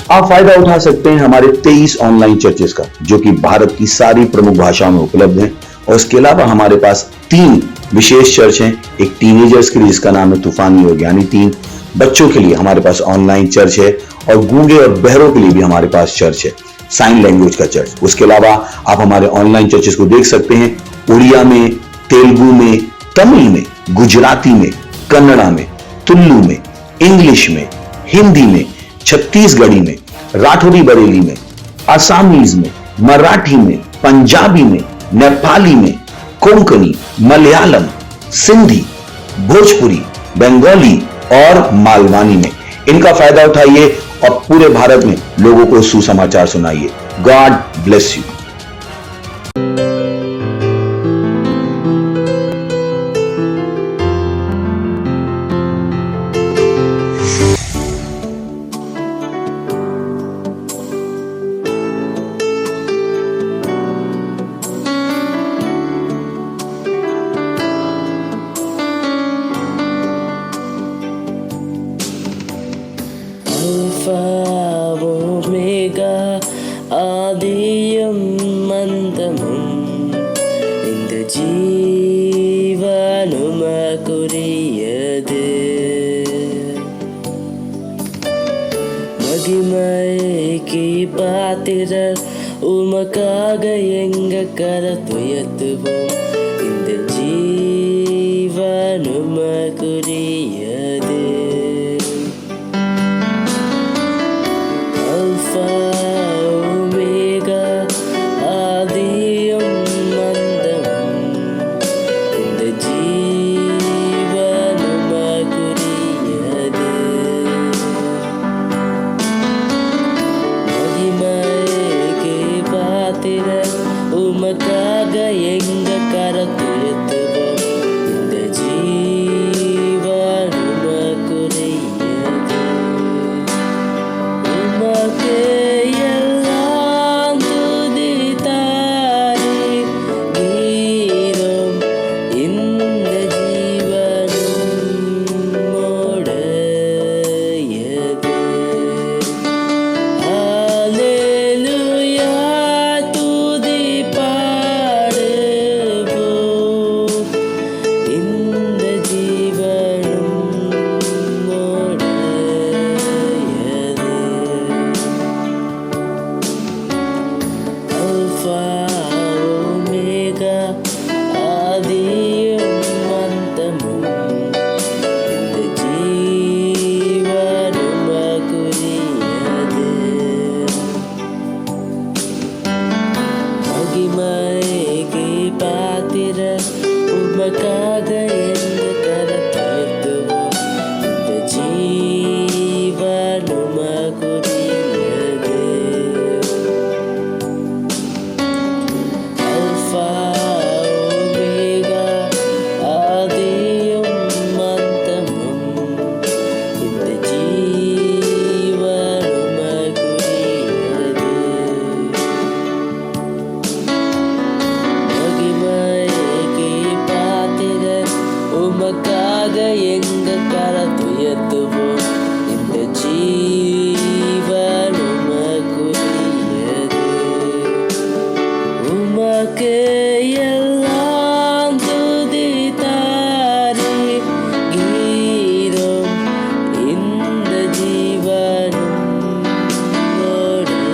आप फायदा उठा सकते हैं हमारे 23 ऑनलाइन चर्चेस का, जो कि भारत की सारी प्रमुख भाषाओं में उपलब्ध हैं। और इसके अलावा हमारे पास 3 विशेष चर्च हैं। एक टीनेजर्स के लिए जिसका नाम है तूफानी योग यानी 3, बच्चों के लिए हमारे पास ऑनलाइन चर्च है, और गूंगे और बहरों के लिए भी हमारे पास चर्च है, साइन लैंग्वेज का चर्च। उसके अलावा आप हमारे ऑनलाइन चर्चेस को देख सकते हैं उड़िया में, तेलुगु में, तमिल में, गुजराती में, कन्नड़ा में, तुलु में, इंग्लिश में, हिंदी में, छत्तीसगढ़ी में, राठौरी बरेली में, आसामीज में, मराठी में, पंजाबी में, नेपाली में, कोंकणी, मलयालम, सिंधी, भोजपुरी, बंगाली और मालवानी में। इनका फायदा उठाइए और पूरे भारत में लोगों को सुसमाचार सुनाइए। God bless you. ஆதியும் மந்தமும் இந்த ஜீவனுமக்குரியது. மகிமைக்கு பாத்திரர் உமக்காக எங்க கரத்துயர்த்துவோம். இந்த ஜீவனுமக்குரியது. அல்பா உமக்காக எங்க கரத்துயர்த்துவோம். இந்த ஜீவன் உமக்குரியது. உமக்கே எல்லாம் துதி தாரே கீதம். இந்த ஜீவனும் உம்முடையது. ஹல்லேலூயா உமக்காக எங்க கரத்துயர்த்துவோம். இந்த ஜீவன் உமக்குரியது. அல்பா ஒமேகா ஆதியும் மந்தமும் இந்த ஜீவன் உமக்குரியது. உமக்காக எங்க கரத்துயர்த்துவோம். இந்த ஜீவன் உமக்குரியது. உமக்கே எல்லாம் துதி தாரே கீதம். இந்த ஜீவனும் உம்முடையது.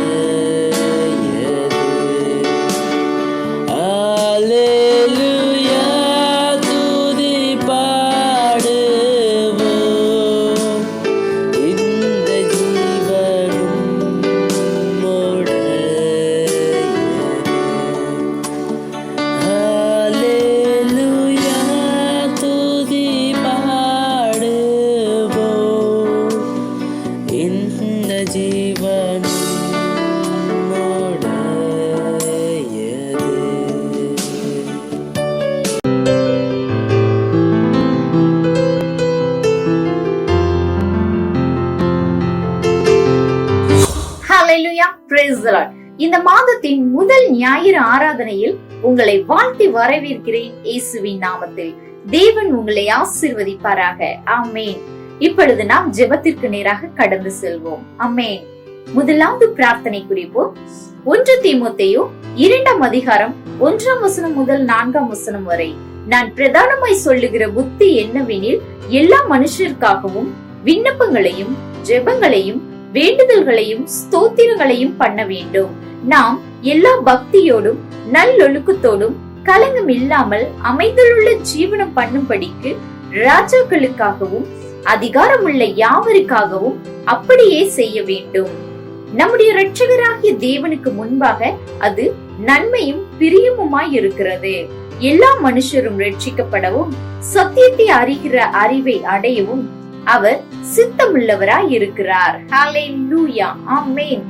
அல்லேலூயா இந்த மாதத்தின் முதல் ஞாயிறு ஆராதனையில் உங்களை வாழ்த்தி வரவேற்கிறேன் இயேசுவின் நாமத்தில். தேவன் உங்களை ஆசீர்வதிப்பாராக. ஆமென். இப்பொழுது நாம் ஜெபத்திற்கு நேராக கடந்து செல்வோம். ஆமென். முதலாவது பிரார்த்தனை குறிப்பு 1 தீமோத்தேயு 2ஆம் அதிகாரம் 1ஆம் வசனம் முதல் 4ஆம் வசனம் வரை. நான் பிரதானமாய் சொல்லுகிற புத்தி என்னவெனில், எல்லா மனுஷருக்காகவும் விண்ணப்பங்களையும் ஜெபங்களையும் வேண்டுதல்களையும் ஸ்தோத்திரங்களையும் பண்ண வேண்டும். நாம் எல்லா பக்தியோடும் நல்லொழுக்கத்தோடும் கலங்கம் இல்லாமல் அமைதலுள்ள ஜீவனம் பண்ணும்படிக்கு ராஜாக்களுக்காகவும் அதிகாரமுள்ள யாவருக்காகவும் அப்படியே செய்ய வேண்டும். நம்முடைய இரட்சகராகிய தேவனுக்கு முன்பாக அது நன்மையும் பிரியமுமாய் இருக்கிறது. எல்லா மனுஷரும் ரட்சிக்கப்படவும் சத்தியத்தை அறிகிற அறிவை அடையவும் அவர் சித்தமுள்ளவராய் இருக்கிறார். ஹல்லேலூயா, ஆமென்.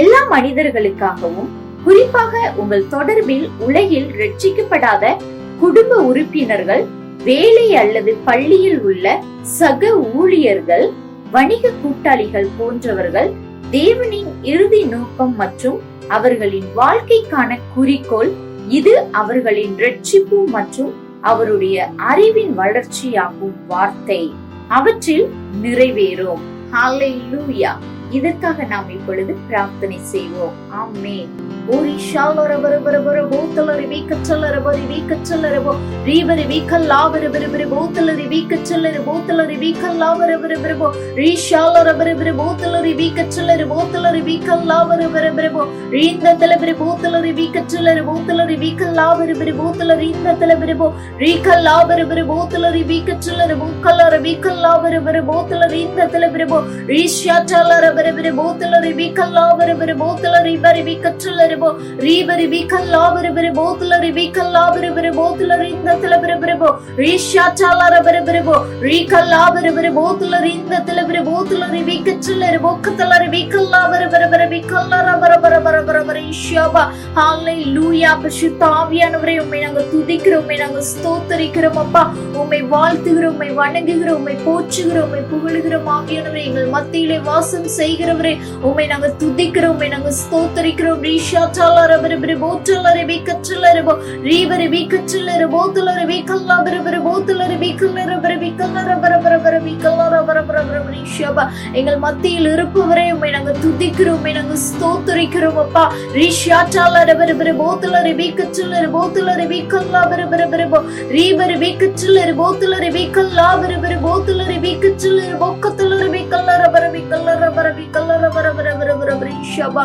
எல்லா மனிதர்களுக்காகவும், குறிப்பாக உங்கள் தொடர்பில் உலகில் ரட்சிக்கப்படாத குடும்ப உறுப்பினர்கள், வேலை அல்லது பள்ளியில் உள்ள சக ஊழியர்கள், வணிக கூட்டாளிகள் போன்றவர்கள் தேவனின் இறுதி நோக்கம் மற்றும் அவர்களின் வாழ்க்கைக்கான குறிக்கோள், இது அவர்களின் ரட்சிப்பு மற்றும் அவருடைய அறிவின் வளர்ச்சியாகும் வார்த்தை அவற்றில் நிறைவேறும். ஹல்லேலூயா. இதற்காக நாம் இப்பொழுது பிரார்த்தனை செய்வோம். ஆமென். ஓரி ஷாலரபரபரபர போத்தலரி கச்சலரபரி கச்சலரபோ ரீவரி வீக்கல்லாவரபரபர போத்தலரி கச்சலர போத்தலரி வீக்கல்லாவரபரபரபோ ரீ ஷாலரபரபர போத்தலரி கச்சலர போத்தலரி வீக்கல்லாவரபரபரபோ ரீந்த தலபர போத்தலரி கச்சலர போத்தலரி வீக்கல்லாவரபர போத்தலரி இந்த தலபரபோ ரீக்கல்லாவரபர போத்தலரி கச்சலர போக்கலர வீக்கல்லாவரபர போத்தலரி இந்த தலபரபோ ரீ ஷாலரபரபர போத்தலரி வீக்கல்லாவரபர போத்தலரி பரி கச்சலர ரீவரி வீக்கல்லாவரபர போத்தலரி வீக்கல்லாவரபர போத்தலரி இந்த தலபரபரபோ ரீ ஷாலரபரபரபோ ரீக்கல்லாவரபர போத்தலரி இந்த தலபர போத்தலரி வீக்கச்சலர போக்கத்தலரி வீக்கல்லாவரபரபர வீக்கல்லரபரபரபரபர ஈஷாபா. ஹல்லேலூயா. பரிசுத்த ஆவியானவரே, உம்மை நாங்கள் துதிக்கிறோம், உம்மை நாங்கள் ஸ்தோத்திரிக்கிறோம் அப்பா. உம்மை வாழ்த்துகிறோம், உம்மை வணங்குகிறோம், உம்மை போற்றுகிறோம், உம்மை புகழுகிறோம். ஆவியானவரே, எங்கள் மத்தியிலே வாசம் செய்கிறவரே, உம்மை நாங்கள் துதிக்கிறோம், உம்மை நாங்கள் ஸ்தோத்திரிக்கிறோம். ரீஷாலரபரபர போத்தலரி வீக்கச்சலரபோ ரீவரி வீக்கச்சலர போத்தலரி வீக்கல்லாவரபர போத்தலரி வீக்கல்லரபர வீக்கல்லரபரபரபர வீக்கல்லரபரபரபர ஈஷாபா. எங்கள் மத்தியில் இருப்பவரே, உம்மை நாங்கள் துதிக்கிறோம், உம்மை நாங்கள் ஸ்தோத்திரிக்கிறோம் அப்பா. ரீஷாலரபரபர போத்தலரி வீக்கச்சலர போத்தலரி வீக்கல்லாவரபரபரபோ ரீவரி வீக்கச்சலர போத்தலரி வீக்கல்லாவரபர போத்தலரி வீக்கச்சலர போக்கத்தலரி வீக்கல்லரபர வீக்கல்லரபர வீக்கல்லரபரபரபரபர ஈஷாபா.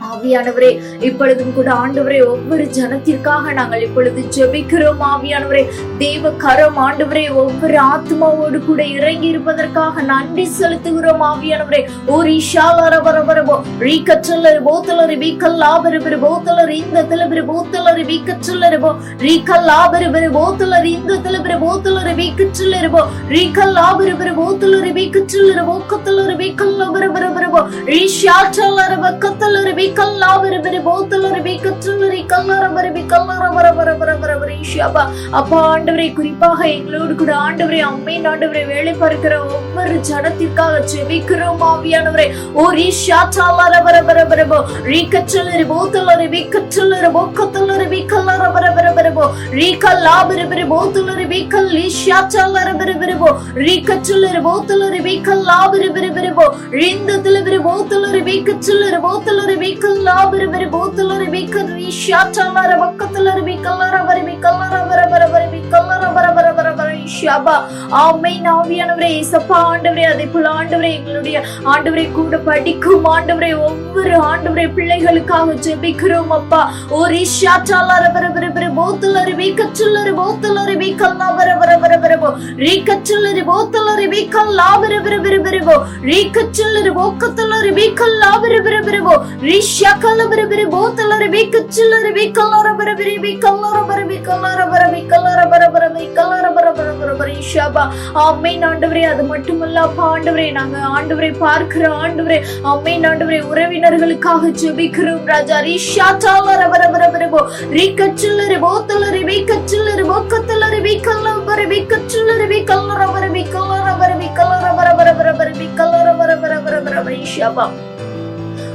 ஆவியானவரே, இப்பொழுதும் கூட ஆண்டவரே, ஒவ்வொரு ஜனத்திற்காக நாங்கள் இப்பொழுது ஜெபிக்கிறோம். ஆவியானவரே, தேவ கரம் ஆண்டவரே ஒவ்வொரு ஆத்மாவோடு கூட இறங்கி இருப்பதற்காக நன்றி செலுத்துகிறோம். ஆவியானவரே, ஒரு ஷாலரபரபரபோ ரீகச்சல்லர் போத்தலரி வீக்கல்லாவரபர போத்தலரி இந்த தலபர போத்தலரி வீக்கச்சல்லரபோ ரீகல்லாவரபர போத்தலரி இந்த தலபர போத்தலரி வீக்கச்சல்லரபோ ரீகல்லாவரபர போத்தலரி வீக்கச்சல்லர போக்கத்தலரி வீக்கல்லவரபரபரபோ ரீஷாச்சல்லரப கத்தலரி வீக்கல்லாவரபர போத்தலரி வீக்கச்சல்லரி கல்லரபர கல்லரபரபரபரபர ஈஷாபா. அப்பா ஆண்டவரே, குறிப்பாக எங்களோடு கூட ஆண்டவரே அம்மேன் ஆண்டவரே வேலை பார்க்கிற ஒவ்வொரு ஜனத்திற்காக ஜெபிக்கிறோம். ஆவியானவரே, ஓ ரீஷாச்சல்லரபரபரபரபோ ரீகச்சல்லரி போத்தலரி வீக்கச்சல்லர போக்கத்தலரி வீக்கல்லரபரபரபரபோ ரீகல்லாவரபர போத்தலரி வீக்கல்லீஷாச்சல்லரபரபரபோ ரீகச்சல்லரி போத்தலரி வீக்கல்லாவரபரபரபோ இந்த தலபர போத்தலரி வீக்கச்சல்லர போத்தலரி வீக்கல்லாவரபர போத்தலரி வீக்கல்லீஷாச்சல்லர பக்கத்தலரி வீக்கல்லரபர வீக்கல்லரபரபரபர வீக்கல்லரபரபரபரபர ஈஷாபா. ஆமென். ஆவியானவரே, இயேசப்பா ஆண்டவரே, அதேபோல ஆண்டவரே எங்களுடைய ஆண்டவரே கூட படிக்கும் ஆண்டவரே ஒவ்வொரு ஆண்டவரே பிள்ளைகளுக்காக ஜெபிக்கிறோம் அப்பா. ஓ ரீஷாச்சல்லரபரபரபர போத்தலரி வீக்கச்சல்லர போத்தலரி வீக்கல்லரபரபரபரபோ ரீகச்சல்லரி போத்தலரி வீக்கல்லரபரபரபரபோ ரீகச்சல்லரி போக்கத்தலரி வீக்கல்லரபரபரபரபோ ரீஷாக்கல்லரபரபர போத்தலரி வீக்கச்சல்லரி வீக்கல்லரபரபர வீக்கல்லரபர வீக்கல்லரபர வீக்கல்லரபரபர வீக்கல்லரபரபரபர ஈஷாபா. ஆமென் ஆண்டவரே. அது மட்டுமல்ல அப்பா ஆண்டவரே, நாங்க ஆண்டவரை பார்க்கிற ஆண்டவரே ஆமென் ஆண்டவரே உறவினர்களுக்காக ஜெபிக்கிறோம் ராஜா. ரீஷாச்சல்லரபரபரபரபோ ரீகச்சல்லரி போத்தலரி வீக்கச்சல்லரி போக்கத்தலரி வீக்கல்லரபர வீக்கச்சல்லரி வீக்கல்லரபர வீக்கல்லரபர வீக்கல்லரபரபரபர வீக்கல்லரபரபரபர ஈஷாபா.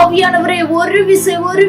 ஆவியானவரே ஒரு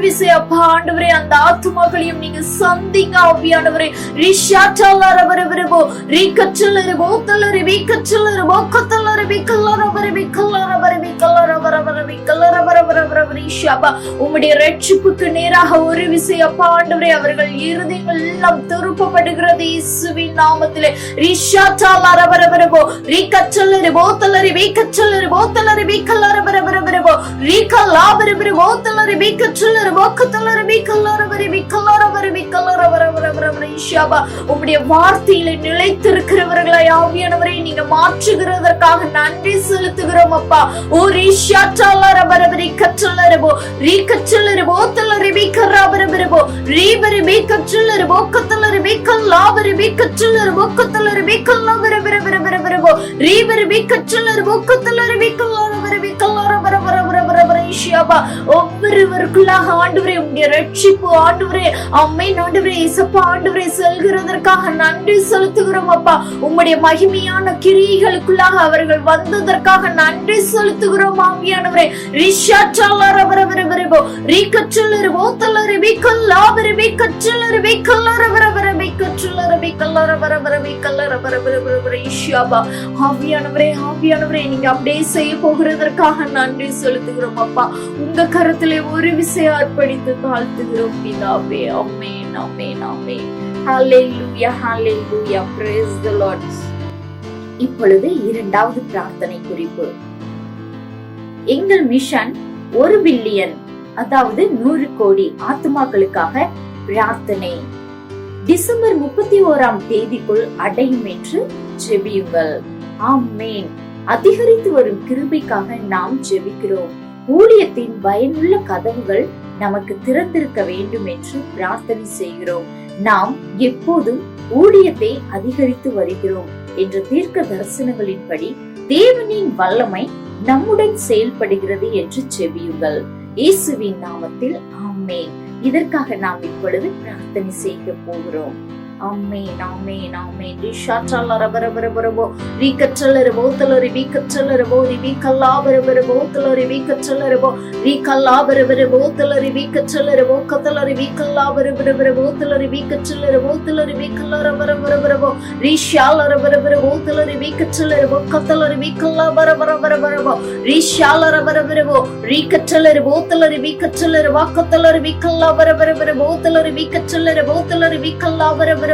விசை அப்பா ஆண்டவரே அந்த ஆத்துமாக்களையும் நீங்க சந்திங்க ஆவியானவரே. ரிஷாட்டலரபரபரபோ ரிகச்சலரபோ தலரபி கச்சலரபோ கத்தலரபி கல்லரபரபி கல்லரபரபி கல்லரபரபரபி கல்லரபரபரபரபி ஷபா. உம்முடைய ரட்சிப்புக்கு நேராக ஒரு விசை அப்பா ஆண்டவரே அவர்கள் இருதயங்கள் எல்லாம் திருப்பப்படுகிறது இயேசுவின் நாமத்திலே. ரிஷாட்டலரபரபரபோ ரிகச்சலரபோ தலரபி கச்சலரபோ தலரபி கல்லரபரபரபரபோ ரிகல்லாபரபரபோ தலரபி கச்சலரபோ கத்தலரபி கல்லரபரபி கல்லரபரபி கல்லரபரபரபரபி ஷபா. உம்முடைய வார்த்தையிலே நிலைத்திருக்கிறவர்களாய் ஆவியானவரை நீங்க மாற்றுகிறதற்காக நன்றி செலுத்துகிறோம் அப்பா. ஓ ரிஷாட்டலரபரபரி கச்சலரபோ ரிகச்சலரபோ தலரபி கராபரபரபோ ரிபரபி கச்சலரபோ கத்தலரபி கல்லாபரபி கச்சலரபோ கத்தலரபி கல்லாபரபரபரபரபோ ரிபரபி கச்சலரபோ கத்தலரபி கல்லாபரபி கல்லரபரபரபரபரபரி ஷபா. ஒவ்வொருவருக்குள்ளாக ஆண்டவரே உம்முடைய ரட்சிப்பு ஆண்டவரே அம்மேன் ஆண்டவரே இயேசுப்பா ஆண்டவரே செல்கிறதற்காக நன்றி செலுத்துகிறோம் அப்பா. உம்முடைய மகிமையான கிரியைகளுக்குள்ளாக அவர்கள் வந்ததற்காக நன்றி செலுத்துகிறோம் ஆவியானவரே. ரிஷாட்டலரபரபரபரபோ ரிகச்சலரபோ தலரபி கல்லாபரபி கச்சலரபி கல்லரபரபரபி கச்சலரபி கல்லரபரபரபி கல்லரபரபரபரபரி ஷபா. ஆவியானவரே நீங்க அப்படியே செய்ய போகிறதற்காக நன்றி செலுத்துகிறோம் அப்பா. உங்க கரத்திலே ஒரு விசையை அர்ப்பணித்து தாழ்த்துகிறோம் பிதாவே. ஆமென் ஆமென் ஆமென். ஹல்லேலூயா ஹல்லேலூயா. praise the Lord. இப்பொழுது இரண்டாவது பிரார்த்தனை குறிப்பு. எங்கள் மிஷன் 1 பில்லியன் அதாவது 100 கோடி ஆத்துமாக்களுக்காக பிரார்த்தனை. டிசம்பர் 31ஆம் தேதிக்குள் அடையும் என்று ஜெபியுங்கள். ஆமென். அதிகரித்து வரும் கிருபைக்காக நாம் ஜெபிக்கிறோம். ஊழியத்தின் பயனுள்ள கதவுகள் நமக்கு திறந்திருக்க வேண்டும் என்று பிரார்த்தனை செய்கிறோம். நாம் எப்போதும் ஊழியத்தை அதிகரித்து வருகிறோம் என்ற தீர்க்க தரிசனங்களின்படி தேவனின் வல்லமை நம்முடன் செயல்படுகிறது என்று ஜெபியுங்கள். இயேசுவின் நாமத்தில் ஆமென். இதற்காக நாம் இப்பொழுது பிரார்த்தனை செய்ய போகிறோம். ஆமென் ஆமென் ஆமென். ரிஷாட்டலரபரபரபரபோ ரிகச்சலரபோ தலரபி கச்சலரபோ ரிகல்லாபரபரபோ தலரபி கச்சலரபோ ரிகல்லாபரபரபோ தலரபி கச்சலரபோ கத்தலரபி கல்லாபரபரபரபோ தலரபி கச்சலரபோ தலரபி கல்லரபரபரபரபோ ரிஷாலரபரபரபோ தலரபி கச்சலரபோ கத்தலரபி கல்லாபரபரபரபரபோ ரிஷாலரபரபரபோ ரிகச்சலரபோ தலரபி கச்சலரபோ கத்தலரபி கல்லாபரபரபரபோ தலரபி கச்சலரபோ தலரபி கல்லாபரபரபரபோ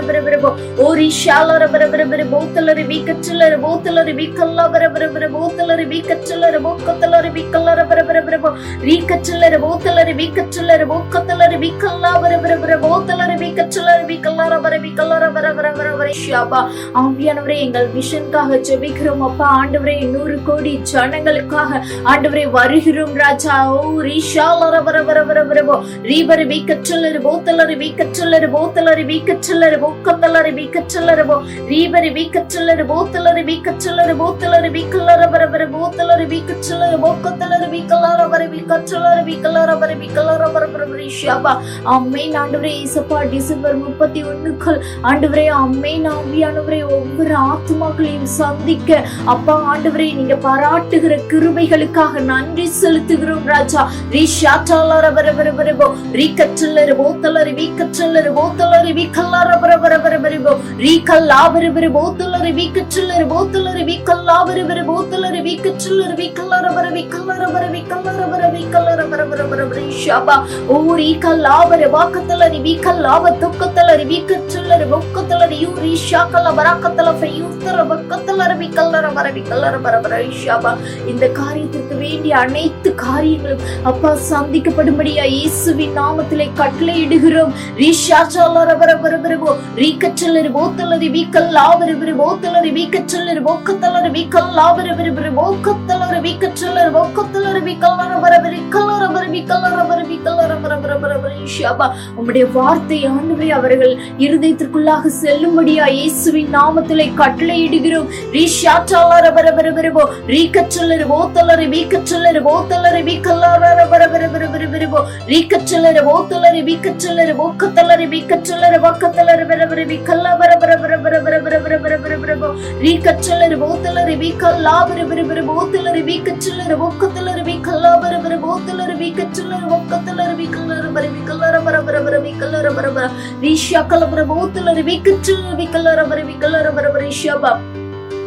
ஓரி ஷாலரபரபரபரபோ தலரபி கச்சலரபோ தலரபி கல்லாபரபரபரபோ தலரபி கச்சலரபோ கத்தலரபி கல்லரபரபரபரபோ ரிகச்சலரபோ தலரபி கச்சலரபோ கத்தலரபி கல்லாபரபரபரபோ தலரபி கச்சலரபி கல்லரபரபி கல்லரபரபரபரபர ஷபா. ஆவியானவரே எங்கள் மிஷனுக்காக ஜெபிக்கிறோம் அப்பா. ஆண்டவரே 100 கோடி ஜனங்களுக்காக ஆண்டவரே வருகிறோம் ராஜா. ஓ ரிஷாலரபரபரபரபோ ரிபரபி கச்சலரபோ தலரபி கச்சலரபோ தலரபி கச்சலரபோ கத்தலரபி கச்சலரபோ ரிபரபி கச்சலரபோ தலரபி கச்சலரபோ தலரபி கல்லரபரபரபோ தலரபி கச்சலரபோ கத்தலரபி கல்லரபரபி கச்சலரபி கல்லரபரபி கல்லரபரபரபரி ஷபா. ஆமென் ஆண்டவரே இயேசுப்பா. டிசம்பர் 31க்குள் ஆண்டவரே ஆமென் ஆவியானவரே ஒவ்வொரு ஆத்துமாக்களையும் சந்திக்க அப்பா ஆண்டவரே நீங்க பாராட்டுகிற கிருபைகளுக்காக நன்றி செலுத்துகிறோம் ராஜா. ரிஷாட்டலரபரபரபரபோ ரிகச்சலரபோ தலரபி கச்சலரபோ தலரபி கல்லரபரபரபரபோ ரிகல்லாபரபரபோ தலரபி கச்சலரபோ தலரபி கல்லாபரபரபோ தலரபி கச்சலரபி கல்லரபரபி கல்லரபரபி கல்லரபரபி ஷபா ஊரி கல்லாவர வாக்கத்தலரி வீக்கல்லாவ தொக்கத்தலரி வீக்கச்சல்லரி பொக்கத்தலரி யூரி ஷாக்கல பராக்கத்தல ஃபயூத்தர பக்கத்தலரி வீக்கல்லர வரவிக்கல்லர பரபர ஷபா. இந்த காரியத்திற்கு வேண்டிய அனைத்து காரியங்களும் அப்பா சந்திக்கப்படும்படியா இயேசுவின் நாமத்திலே கட்டளையிடுகிறோம். ரீஷாச்சல்லர வரவரவரவோ ரீக்கச்சல்லரி போத்தலரி வீக்கல்லாவர போத்தலரி வீக்கச்சல்லரி பொக்கத்தலரி வீக்கல்லாவர போக்கத்தலரி வீக்கச்சல்லரி பொக்கத்தலரி வீக்கல்லர வரவரி கல்லர வரவி கல்லர வரவி கல்லர வரவரவரவர ஷபா. உம்முடைய வார்த்தை ஆண்டவரே அவர்கள் இருதயத்திற்குள்ளாக செல்லும்படியா இயேசுவின் நாமத்திலே கட்டளையிடுகிறோம். ரீஷாச்சல்லர வரவரவரவோ ரீக்கச்சல்லரி போத்தலரி வீக்கச்சல்லரி போத்தலரி வீக்கல்லர வரவரவரவரவோ ரீக்கச்சல்லரி போத்தலரி வீக்கச்சல்லரி பொக்கத்தலரி வீக்கச்சல்லரி பொக்கத்தலரி வரவரவி கல்ல வரவரவரவரவரவரவரவரவோ ரீக்கச்சல்லரி போத்தலரி வீக்கல்லாவர போத்தலரி வீக்கச்சல்லரி பொக்கத்தலரி வீக்கல்லாவர போத்தலரி வீக்கச்சல்லரி பொக்கத்தலரி வீக்கல்லர வரவி கல்லர வரவரவரவி கல்லர வரவர ரீஷா கல்லர போத்தலரி வீக்கச்சல்லரி வீக்கல்லர வரவி கல்லர வரவர ஷபா.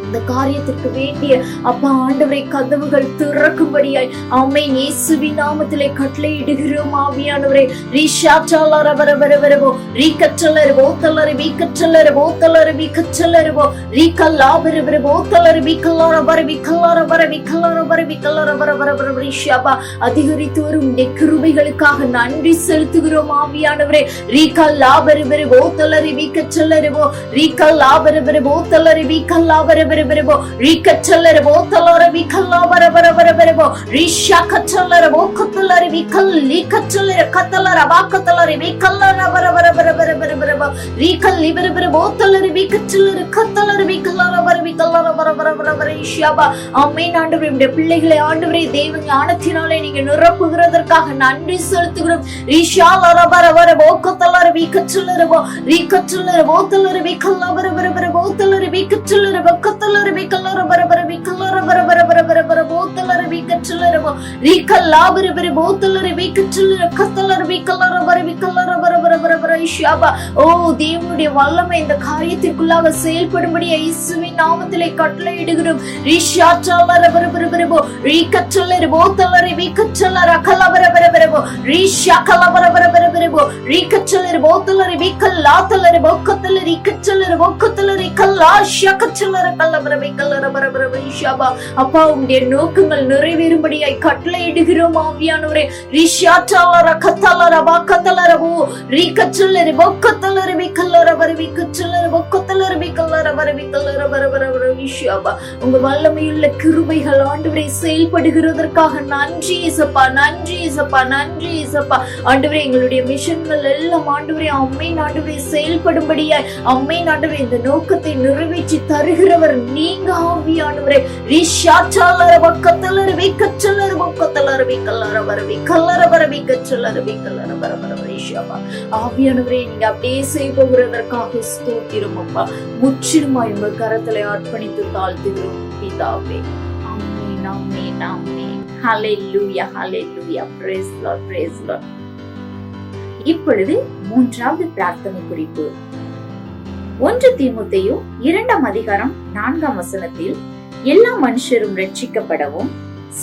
இந்த காரியத்திற்கு வேண்டிய அப்பா ஆண்டவரை கதவுகள் திறக்கும்படியாய் ஆமென் இயேசுவின் நாமத்திலே கட்டளையிடுகிறோம். ஆவியானவரே ரீஷாச்சல்லர வரவரவரவோ ரீக்கச்சல்லரி போத்தலரி வீக்கச்சல்லரி போத்தலரி வீக்கச்சல்லரிவோ ரீக்கல்லாவர போத்தலரி வீக்கல்லர வரவி கல்லர வரவி கல்லர வரவி கல்லர வரவரவரவ ஷபா. அதிகரித்து வரும் இந்த கிருபைகளுக்காக நன்றி செலுத்துகிறோம். ஆவியானவரே ரீக்கல்லாவர போத்தலரி வீக்கச்சல்லரிவோ ரீக்கல்லாவர போத்தலரி வீக்கல்லாவர ரீக்கச்சல்லரி போத்தலரி வீக்கல்லாவர வரவரவரவோ ரீஷாக்கச்சல்லரி போக்கத்தலரி வீக்கல்லி கச்சல்லரி கத்தலர வாக்கத்தலரி வீக்கல்லர வரவரவரவரவரவோ ரீக்கல்லி வரவர போத்தலரி வீக்கச்சல்லரி கத்தலரி வீக்கல்லர வரவி கல்லர வரவரவரவர ஷபா. ஆமென் ஆண்டவரே உம்முடைய பிள்ளைகளை ஆண்டவரே தேவ ஞானத்தினாலே நீங்க நிரப்புகிறதற்காக நன்றி செலுத்துகிறோம். ரீஷாலர வரவர போக்கத்தலரி வீக்கச்சல்லரிவோ ரீக்கச்சல்லரி போத்தலரி வீக்கல்லவர வரவர போத்தலரி வீக்கச்சல்லரி பொக்கத்தலரி வீக்கல்லர வரவரவி கல்லர வரவரவரவரவர போத்தலரி வீக்கச்சல்லரிவோ ரீக்கல்லாவர போத்தலரி வீக்கச்சல்லரி கத்தலரி வீக்கல்லர வரவி கல்லர வரவரவரவர ஷபா. ஓ தேவனுடைய வல்லமை இந்த காரியத்திற்குள்ளாக செயல்படும்படி இயேசுவின் நாமத்திலே கட்டளையிடுகிறோம். ரீஷாச்சல்லர வரவரவரவோ ரீக்கச்சல்லரி போத்தலரி வீக்கச்சல்லர கல்லவரவரவரவோ ரீஷாக்கல்லவரவரவரவோ ரீக்கச்சல்லரி போத்தலரி வீக்கல்லாத்தலரி பொக்கத்தலரி கச்சல்லரி பொக்கத்தலரி கல்லா ஷக்கச்சல்லர கல்லவரவி கல்லர வரவரவ ஷபா. அப்பா உம்முடைய நோக்கங்கள் நிறைவேறும்படியாய் கட்டளையிடுகிறோம். ஆவியானவரே ரீஷாச்சல்லர கத்தலர வாக்கத்தலரவோ ரீக்கச்சல்லரி பொக்கத்தலரி வீக்கல்லர வரவி கச்சல்லரி பொக்கத்தலரி கல்லர வரவி கல்லர வரவரவரவி ஷபா. உங்க வல்லமையுள்ள கிருபைகள் ஆண்டவரே செயல்படுகிறதற்காக நன்றி இயேசப்பா, நன்றி இயேசப்பா, நன்றி இயேசப்பா. ஆண்டவரே எங்களுடைய மிஷன்கள் எல்லாம் ஆண்டவரே ஆமென் ஆண்டவரே செயல்படும்படியாய் ஆமென் ஆண்டவரே இந்த நோக்கத்தை நிறைவேற்றி தருகிறவர் நீங்க ஆவியானவரே. ரீஷாச்சல்லர வக்கத்தலரி வீக்கச்சல்லரி பொக்கத்தலரி வீக்கல்லர வரவி கல்லர வரவி கச்சல்லரி வீக்கல்லர வரவரவர ஷபா. ஆவியானவரே நீங்க அப்படியே செய்ய போகிறதற்காக ஸ்தோத்திரம் அப்பா. முற்றிலுமாய் உங்க கரத்திலே அர்ப்பணித்து தாழ்த்துகிறோம் பிதாவே. ஆமென் ஆமென் ஆமென். ஹல்லேலூயா ஹல்லேலூயா. Praise Lord praise Lord. இப்பொழுது மூன்றாவது பிரார்த்தனை குறிப்பு. 1 தீமோத்தேயு 2ஆம் அதிகாரம் 4ஆம் வசனத்தில் எல்லா மனுஷரும் ரட்சிக்கப்படவும்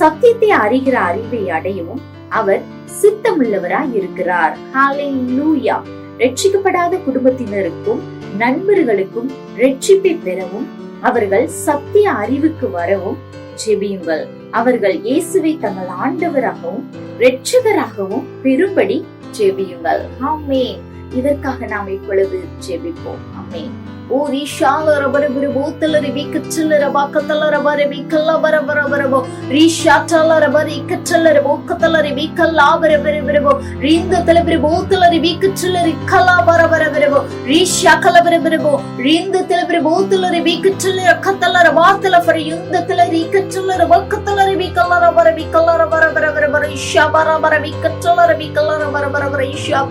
சத்தியத்தை அறிகிற அறிவை அடையவும் அவர் சித்தமுள்ளவராய் இருக்கிறார். ஹல்லேலூயா. ரட்சிக்கப்படாத குடும்பத்தினருக்கும் நண்பர்களுக்கும் ரட்சிப்பை பெறவும் அவர்கள் சத்திய அறிவுக்கு வரவும் ஜெபியுங்கள். அவர்கள் இயேசுவை தங்கள் ஆண்டவராகவும் இரட்சகராகவும் பெறும்படி ஜெபியுங்கள். ஆமென். இதற்காக நாம் இப்பொழுது ஜெபிப்போம். ஆமென். ஓ ரீஷாலர வரவர போத்தலரி வீக்கச்சல்லர வாக்கத்தலர வரவி கல்லவர வரவரவோ ரீஷாச்சல்லர வரி கச்சல்லர போக்கத்தலரி வீக்கல்லாவர வரவரவோ ரீந்த தலவர போத்தலரி வீக்கச்சல்லரி கல்லவர வரவரவோ ரீஷா கல்லவர வரவோ ரீந்த தலவர போத்தலரி வீக்கச்சல்லர கத்தலர வாத்தல ஃபர யுந்த தலரி கச்சல்லர வாக்கத்தலரி வீக்கல்லர வரவி கல்லர வரவரவரவ ரீஷா வரவர வீக்கச்சல்லர வீக்கல்லர வரவரவ ரீஷா.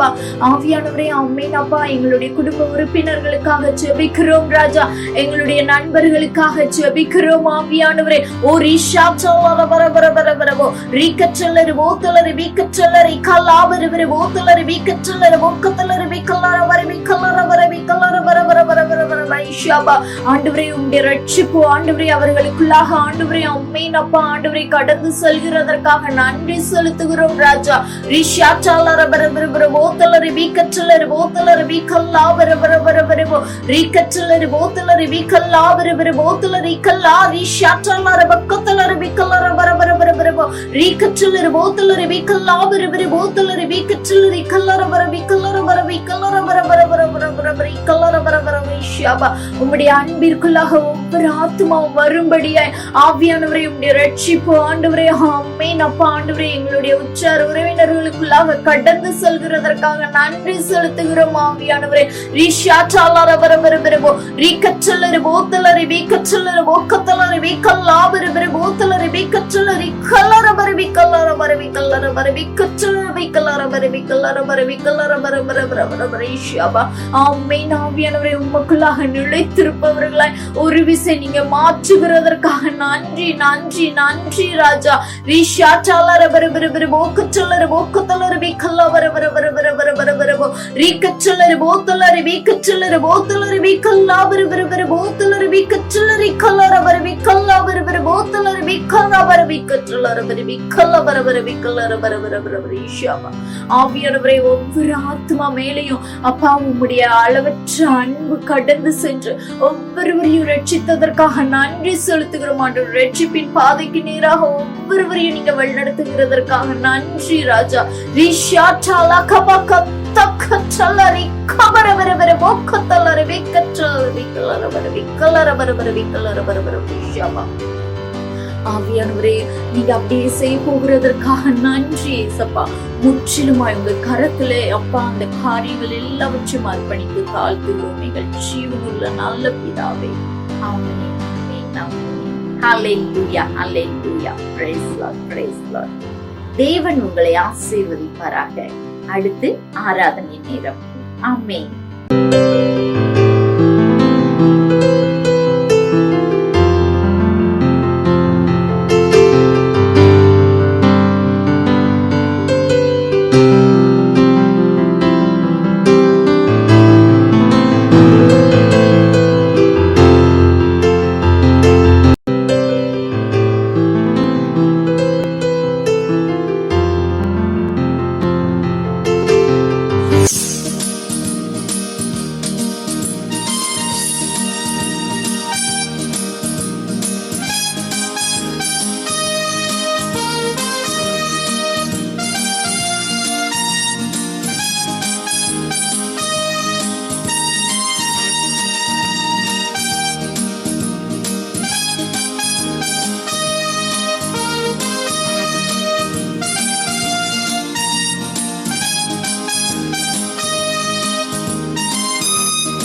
ஆவியானவரே ஆமென் அப்பா. எங்களுடைய குடும்ப உறுப்பினர்களுக்காக ஜெபி ஜெபிக்கிறோம் ராஜா. எங்களுடைய நண்பர்களுக்காக ஜெபிக்கிறோம் ஆவியானவரே. ஓ ரிஷா சல்லர பர பர பர பரவோ ரிக்கச்சல்லரு போத்தலரு விக்கச்சல்லரு கல்லாவரு போத்தலரு விக்கச்சல்லரு போக்கத்தலரு விக்கல்லர வர விக்கல்லர வர விக்கல்லர வர வர வர வர வர ரைஷாபா. ஆண்டவரே உம்முடைய ரட்சிப்பு ஆண்டவரே அவர்களுக்குள்ளாக ஆண்டவரே அம்மேன் அப்பா ஆண்டவரே கடந்து செல்கிறதற்காக நன்றி செலுத்துகிறோம் ராஜா. ரிஷா சல்லர பர பர பர போத்தலரு விக்கச்சல்லரு போத்தலரு விக்கல்லாவரு வர வர வரவோ ரிக்கச்சல்லரு போத்தலரு விக்கல்லாவரு வர போத்தலரு கல்லா ரிஷா சல்லர பக்கத்தலரு விக்கல்லர வர வர வர வரவோ ரிக்கச்சல்லரு போத்தலரு விக்கல்லாவரு வர போத்தலரு விக்கச்சல்லரு கல்லர வர விக்கல்லர வர விக்கல்லர வர வர வர வர வர வர கல்லர வர வர ரிஷாபா. உம்முடைய அன்பிற்குள்ளாக ஒவ்வொரு ஆத்துமாவும் வரும்படியாய் ஆவியானவரே உம்முடைய ரட்சிப்பு ஆண்டவரே ஆமென் அப்பா ஆண்டவரே எங்களுடைய உற்றார் உறவினர்களுக்குள்ளாக கடந்து செல்கிறதற்காக நன்றி செலுத்துகிறோம் ஆவியானவரே. ரிஷா சாலர வர வர வரவோ ரிக்கச்சல்லரு போத்தலரு விக்கச்சல்லரு போக்கத்தலரு விக்கல்லாவரு வர போத்தலரு விக்கச்சல்லரு கல்லர வர விக்கல்லர வர விக்கல்லர வர விக்கச்சல்லரு விக்கல்லர வர விக்கல்லர வர விக்கல்லர வர வர வர வர வர ரிஷாபா. ஆமென் ஆவியானவரே உமக்குள்ளாக நிலைத்திருப்பவர்களாய் ஒரு விசை நீங்க மாற்றுகிறதற்காக நன்றி நன்றி நன்றி ராஜா. ரிஷா சாலர வர வர வர போக்கச்சல்லரு போக்கத்தலரு விக்கல்லா வர வர வர வர வர வர வரவோ ரிக்கச்சல்லரு போத்தலரு விக்கச்சல்லரு போத்தலரு விக்கல்லா வர வர வர போத்தலரு விக்கச்சல்லரு கல்லர வர விக்கல்லா வர வர போத்தலரு விக்கல்லா வர விக்கச்சல்லரு வர விக்கல்லா வர வர விக்கல்லர வர வர வர வர ரிஷாபா. ஆவியானவரே ஒவ்வொரு ஆத்மா மேலேயும் அப்பா உம்முடைய அளவற்ற அன்பு கடந்து சென்று ஒவ்வொருவரையும் ரட்சித்ததற்காக நன்றி செலுத்துகிறோம் ஆண்டவரே. ரட்சிப்பின் பாதைக்கு நேராக ஒவ்வொருவரையும் நீங்க வழிநடத்துகிறதற்காக நன்றி ராஜா. ரிஷா சாலா கபக தக்கச்சல்லரி கபர வர வர போக்கத்தல்லரு விக்கச்சல்லரு விக்கல்லர வர விக்கல்லர வர வர விக்கல்லர வர வர ரிஷாபா. ஆவியானவரே நீங்க அப்படியே செய்ய போகிறதற்காக நன்றி ஏசப்பா. முற்றிலுமாய் உங்க கரத்திலே அப்பா அந்த காரியங்கள் எல்லாவற்றையும் அர்ப்பணித்து தாழ்த்துகிறோம் எங்கள் ஜீவனுள்ள நல்ல பிதாவே. ஆமென் ஆமென். ஹல்லேலூயா ஹல்லேலூயா. Praise Lord praise Lord. தேவன் உங்களை ஆசீர்வதிப்பாராக. அடுத்து ஆராதனை நேரம். ஆமென்.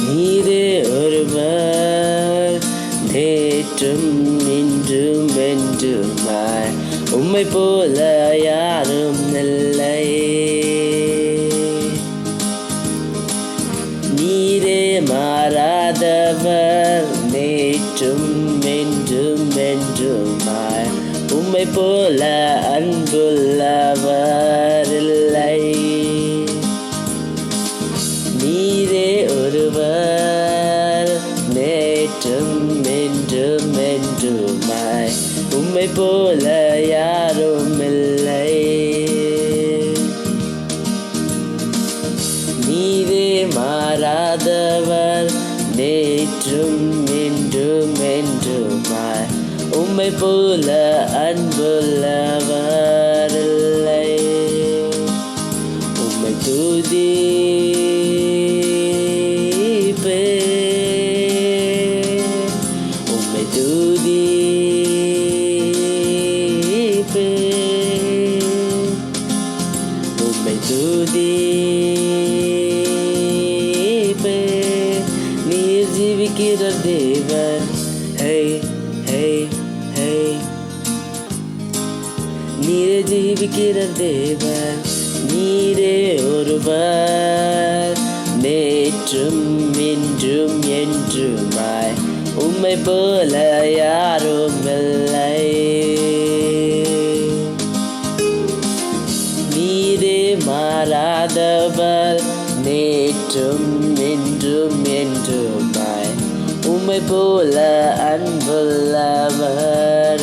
நீரே ஒருவர் நேற்றும் இன்றும் என்றுமாய் உம்மை போல யாரும் இல்லை. நீரே மாறாதவர் நேற்றும் என்றும் என்றுமாய் உம்மை போல அன்புள்ளவர் இல்லை. நீரே ஒருவர் நேற்றும் என்றும் என்றுமாய் உம்மை போல யாரும் இல்லை. நீரே மாறாதவர் நேற்றும் என்றும் என்றுமாய் உம்மை போல அன்புள்ளவர் இல்லை. உம்மை துதிப்பேன், உம்மை துதிப்பேன், உம்மை துதிப்பேன். நீர் ஜீவிக்கிற தேவன். ஹே ஹே ஹே, நீரே ஜீவிக்கிற தேவன். நீரே ஒருவர் நேற்றும் இன்றும் என்றுமாய் உம்மை போல யாரும் இல்லை. நீரே மாறாதவர் நேற்றும் இன்றும் என்றுமாய் உம்மை போல அன்புள்ளவர்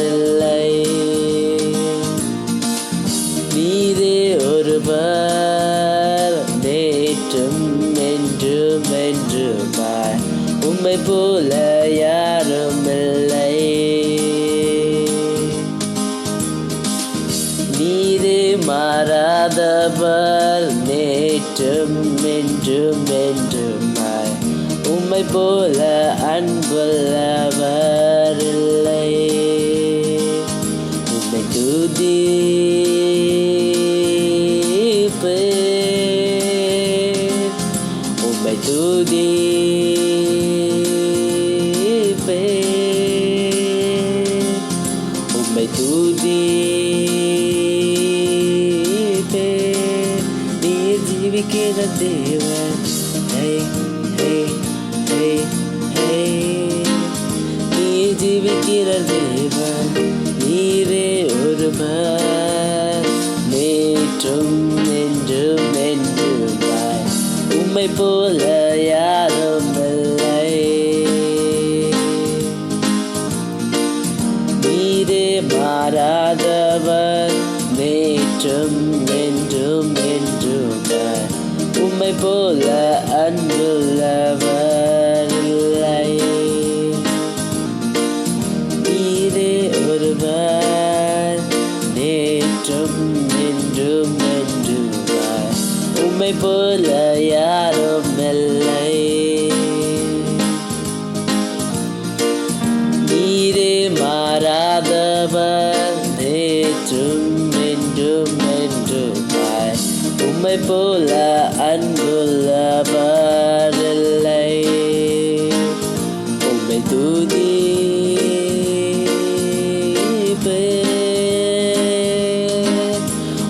இல்லை. நீரே ஒருவர் நேற்றும் என்றும் என்றுமாய் உம்மை போல யாரும் இல்லை. நீரே மாறாதவர் நேற்றும் என்றும் என்றுமாய் உம்மை போல அன்புள்ளவர் இல்லை. உம்மை துதிப்பேன், உம்மை துதிப்பேன், உம்மை துதிப்பேன். நீர் ஜீவிக்கிற தேவன், ஹே ஹே ஹே ஹே. நீர் ஜீவிக்கிற தேவன், நீரே ஒருவர் நேற்றும் என்றும் என்றுமாய் உம்மை போல யாரும் இல்லை. நீரே மாறாதவர் நேற்றும் என்றும் என்றுமாய் உம்மை போல அன்புள்ளவர் இல்லை. நீரே ஒருவர் நேற்றும் என்றும் என்றுமாய் உம்மை போல யாரும் இல்லை. நீரே மாறாதவர் நேற்றும் என்றும் என்றுமாய் உம்மை போல அன்புள்ளவர் இல்லை. உம்மை துதிப்பேன்,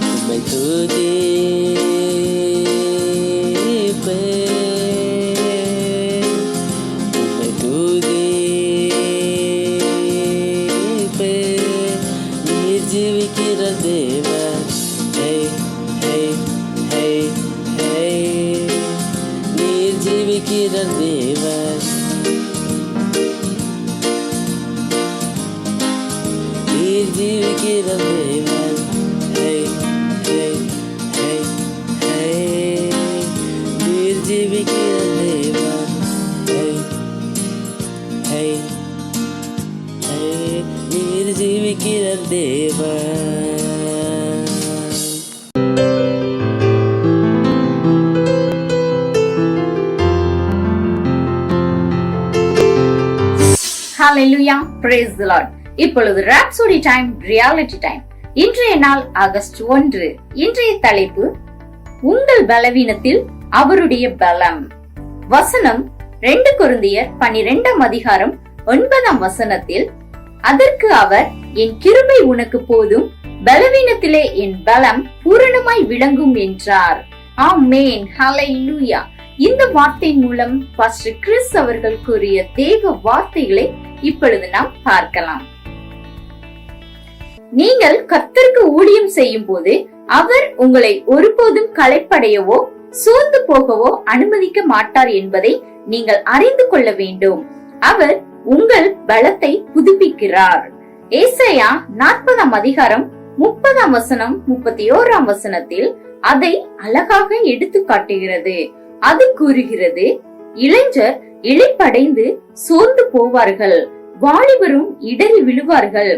உம்மை துதிப்பேன், உம்மை துதிப்பேன். நீர் ஜீவிக்கிற தேவன், ஹே ஹே ஹே ஹே. நீர் ஜீவிக்கிற தேவன், நீர் ஜீவிக்கிற தேவன், ஹே ஹே ஹே ஹே. நீர் ஜீவிக்கிற தேவன், ஹே ஹே ஹே. நீர் ஜீவிக்கிற தேவன். Hallelujah, praise the Lord. இப்பொழுது ராப்சோடி டைம், ரியாலிட்டி டைம். இன்றைய நாள் ஆகஸ்ட் 1. இன்றைய தலைப்பு உங்கள் பலவீனத்தில் அவருடைய பலம். வசனம் 2 கொரிந்தியர் 12ஆம் அதிகாரம் 9ஆம் வசனத்தில், அதற்கு அவர், என் கிருபை உனக்கு போதும், பலவீனத்திலே என் பலம் பூரணமாய் விளங்கும் என்றார். ஆமென், ஹல்லேலூயா. இந்த வார்த்தை மூலம் பாஸ்டர் கிறிஸ் அவர்கள் கூறிய தேவ வார்த்தைகளை இப்பொழுது நாம் பார்க்கலாம். நீங்கள் கர்த்தருக்கு ஊழியம் செய்யும் போது அவர் உங்களை ஒருபோதும் களைப்படையவோ சோர்ந்து போகவோ அனுமதிக்க மாட்டார் என்பதை நீங்கள் அறிந்து கொள்ள வேண்டும். அவர் உங்கள் பலத்தை புதுப்பிக்கிறார். ஏசாயா 40ஆம் அதிகாரம் 30ஆம் வசனம் 31ஆம் வசனத்தில் அதை அழகாக எடுத்து காட்டுகிறது. அது கூறுகிறது, இளைஞர் இளைப்படைந்து சோர்ந்து போவார்கள், வாலிபரும் இடறி விழுவார்கள்.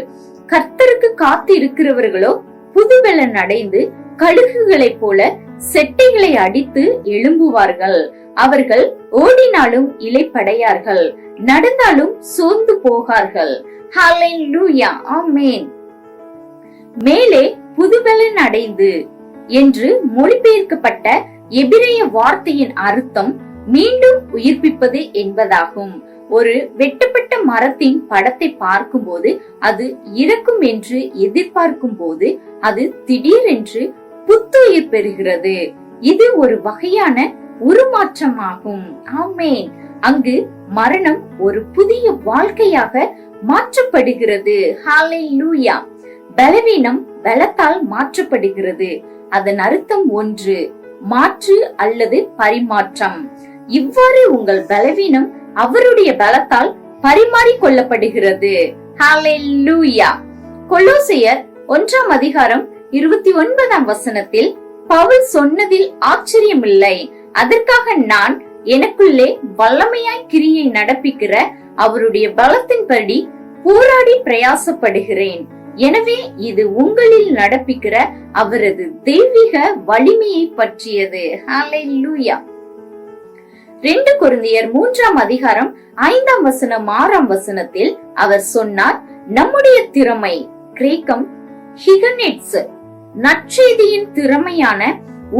கர்த்தருக்கு காத்து இருக்கிறவர்களோ புதுபெலன் அடைந்து கழுகுகளைப் போல செட்டைகளை அடித்து எழும்புவார்கள். அவர்கள் ஓடினாலும் இளைப்படையார்கள், நடந்தாலும் சோர்ந்து போகார்கள். ஹல்லேலூயா, ஆமென். மேலே புதுபெலன் அடைந்து என்று மொழிபெயர்க்கப்பட்ட எபிரேய வார்த்தையின் அர்த்தம் மீண்டும் உயிர்ப்பிப்பது என்பதாகும். ஒரு வெட்டப்பட்ட மரத்தின் படத்தை பார்க்கும்போது அது இறக்கும் என்று எதிர்பார்க்கும் போது அது திடீரென்று புத்துயிர் பெறுகிறது. இது ஒரு வகையான உருமாற்றமாகும். ஆமென். அங்கு மரணம் ஒரு புதிய வாழ்க்கையாக மாற்றப்படுகிறது. ஹalleluya. பலவீனம் பலத்தால் மாற்றப்படுகிறது. அதன் அர்த்தம் ஒன்று, மாற்று அல்லது பரிமாற்றம். இவ்வாறு உங்கள் பலவீனம் அவருடைய பலத்தால் பரிமாறிக் கொள்ளப்படுகிறது. ஹalleluya. கொலோசியர் 1ஆம் அதிகாரம் 29ஆம் வசனத்தில் பவுல் சொன்னதில் ஆச்சரியமில்லை, அதற்காக நான் எனக்குள்ளே வல்லமையாய் கிரியை நடப்பிக்கிற அவருடைய பலத்தின்படி போராடி பிரயாசப்படுகிறேன். எனவே இது உங்களில் நடப்பிக்கிற அவரது தெய்வீக வலிமையை பற்றியது. ஹalleluya. 2 கொரிந்தியர் 3ஆம் அதிகாரம் 5ஆம் வசனம் 6ஆம் வசனத்தில் அவர் சொன்னார், நம்முடைய திறமை, கிரேக்கம் ஹிகனெட்ஸ், நற்செய்தியின் திறமையான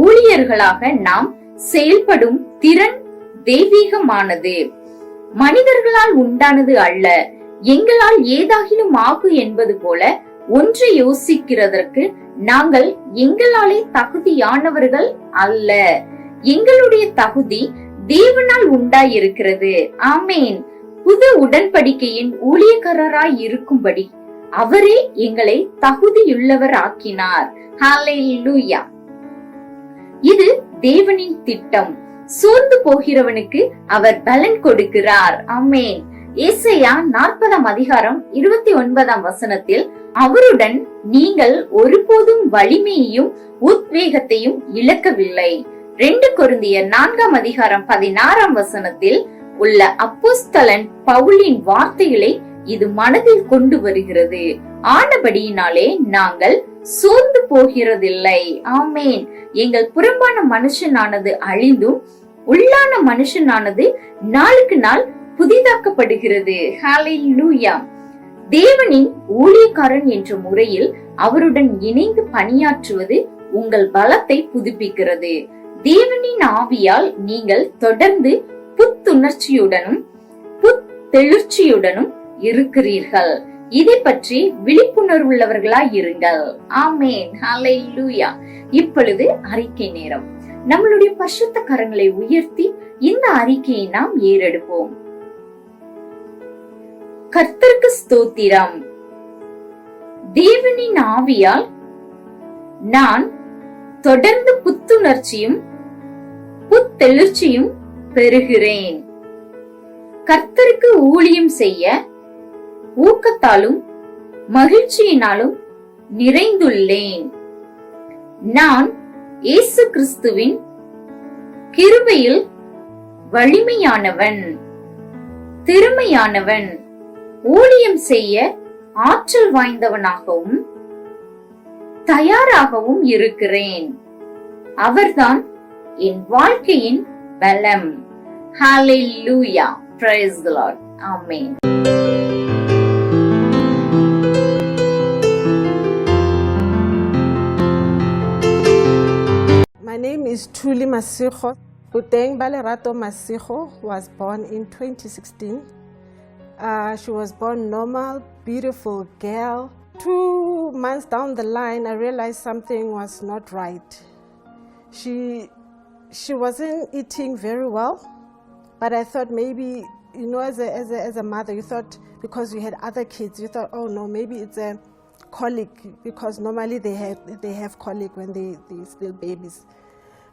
ஊழியர்களாக நாம் செயல்படும் திறன் தெய்வீகமானது, மனிதர்களால் உண்டானது அல்ல. எங்களால் ஏதாகிலும் ஆகு என்பது போல ஒன்றை யோசிக்கிறதற்கு நாங்கள் எங்களாலே தகுதியானவர்கள் அல்ல. எங்களுடைய தகுதி தேவனால் உண்டாயிருக்கிறது. ஆமேன். புது உடன்படிக்கையின் ஊழியக்காரராய் இருக்கும்படி அவரே எங்களை தகுதியுள்ளவர் ஆக்கினார். ஹalleluya. இது தேவனின் திட்டம். சோர்ந்து போகிறவனுக்கு அவர் பலன் கொடுக்கிறார். ஆமென். ஏசாயா 40ஆம் அதிகாரம் 29ஆம் வசனத்தில் அவருடன் நீங்கள் ஒருபோதும் வலிமையையும் உத்வேகத்தையும் இழக்கவில்லை. 2 கொரிந்தியர் 4ஆம் அதிகாரம் 16ஆம் வசனத்தில் உள்ள அப்போஸ்தலன் பவுலின் வார்த்தைகளை இது மனதில் கொண்டு வருகிறது. ஆனபடியினாலே நாங்கள் சோர்ந்து போகிறதில்லை. ஆமேன். எங்கள் புறம்பான மனுஷனானது அழிந்தும் உள்ளான மனுஷனானது நாளுக்கு நாள் புதிதாக்கப்படுகிறது. ஹalleluya. தேவனின் ஊழியக்காரன் என்ற முறையில் அவருடன் இணைந்து பணியாற்றுவது உங்கள் பலத்தை புதுப்பிக்கிறது. தேவனின் ஆவியால் நீங்கள் தொடர்ந்து புத்துணர்ச்சியுடனும் புத்தெழுச்சியுடனும் இருக்கிறீர்கள். இதை பற்றி விழிப்புணர்வுள்ளவர்களாய் இருங்கள். ஆமேன். ஹalleluya. இப்பொழுது அறிக்கை நேரம். நம்மளுடைய பரிசுத்த கரங்களை உயர்த்தி இந்த அறிக்கையை நாம் ஏறெடுப்போம். கர்த்தருக்கு ஸ்தோத்திரம். தேவனின் ஆவியால் நான் தொடர்ந்து புத்துணர்ச்சியும் புத்தெழுச்சியும் பெறுகிறேன். கர்த்தருக்கு ஊழியம் செய்ய ஊக்கத்தாலும் மகிழ்ச்சியினாலும் நிறைந்துள்ளேன். நான் இயேசு கிறிஸ்துவின் கிருபையில் வலிமையானவன், திறமையானவன், ஊழியம் செய்ய ஆற்றல் வாய்ந்தவனாகவும் தயாராகவும் இருக்கிறேன். அவர்தான் என் வாழ்க்கையின் பலம். ஹalleluya. Praise the Lord. Amen. My name is Thuli Masigo. Buteng Balerato Masigo was born in 2016. She was born normal, beautiful girl. 2 months down the line, I realized something was not right. She wasn't eating very well, but I thought maybe, you know, as a mother, you thought because you had other kids, you thought, oh no, maybe it's a colic, because normally they have colic when they still babies.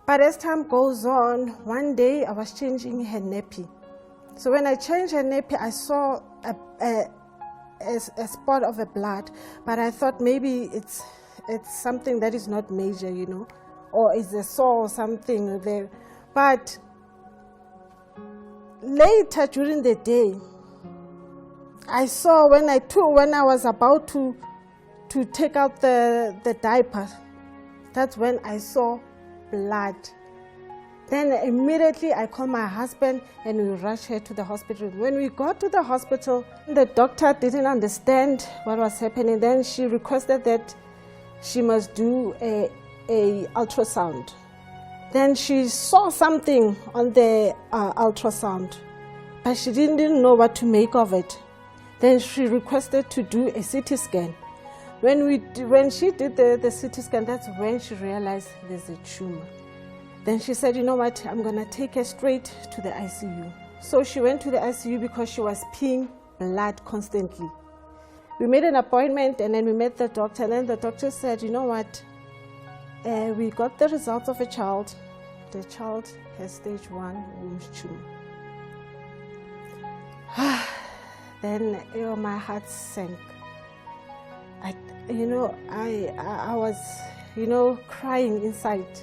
But as time goes on, one day I was changing her nappy. So when I changed her nappy, I saw a spot of a blood, but I thought maybe it's something that is not major, you know, or it's a sore or something there. But later during the day, I saw when I was about to take out the diaper, that's when I saw blood. Then immediately I called my husband and we rushed her to the hospital. When we got to the hospital, the doctor didn't understand what was happening. Then she requested that she must do a ultrasound. Then she saw something on the ultrasound, but she didn't know what to make of it. Then she requested to do a CT scan. When she did the CT scan, that's when she realized there's a tumor. Then she said, you know what, I'm going to take her straight to the ICU. So she went to the ICU because she was peeing blood constantly. We made an appointment and then we met the doctor, and then the doctor said, you know what, we got the results of a child. The child has stage 1 womb tumor. Then my heart sank. I was, crying inside.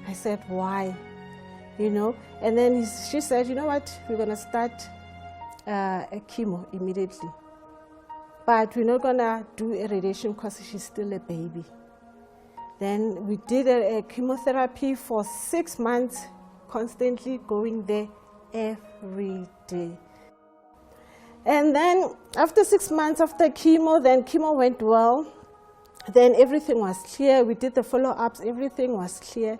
I said, why? And then she said, you know what, we're going to start a chemo immediately. But we're not going to do a radiation because she's still a baby. Then we did a chemotherapy for 6 months, constantly going there every day. And then after 6 months after chemo, then chemo went well. Then everything was clear. We did the follow-ups, everything was clear.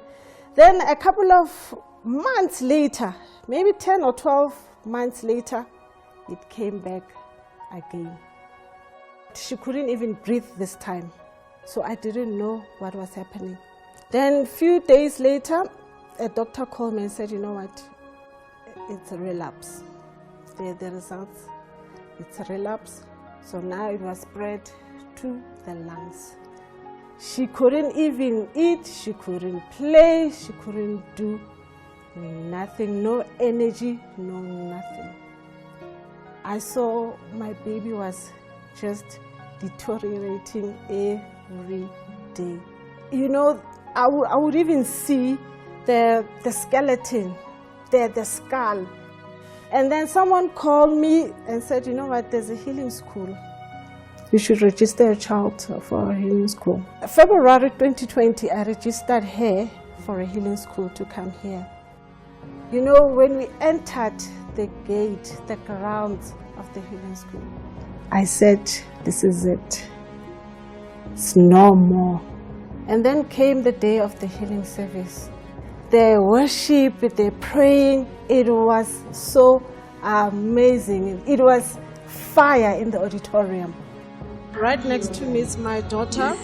Then a couple of months later, maybe 10 or 12 months later, it came back again. She couldn't even breathe this time. So I didn't know what was happening. Then a few days later, a doctor called me and said, you know what, it's a relapse. The results, it's a relapse. So now it was spread to the lungs. She couldn't even eat, she couldn't play, she couldn't do nothing, no energy, no nothing. I saw my baby was just deteriorating every day. I would even see the skeleton, the skull. And then someone called me and said, you know what, there's a healing school. You should register a child for a healing school. February 2020, I registered her for a healing school to come here. When we entered the gate, the grounds of the healing school, I said, this is it. It's no more. And then came the day of the healing service. The worship, the praying, it was so amazing. It was fire in the auditorium. Right next to me is my daughter.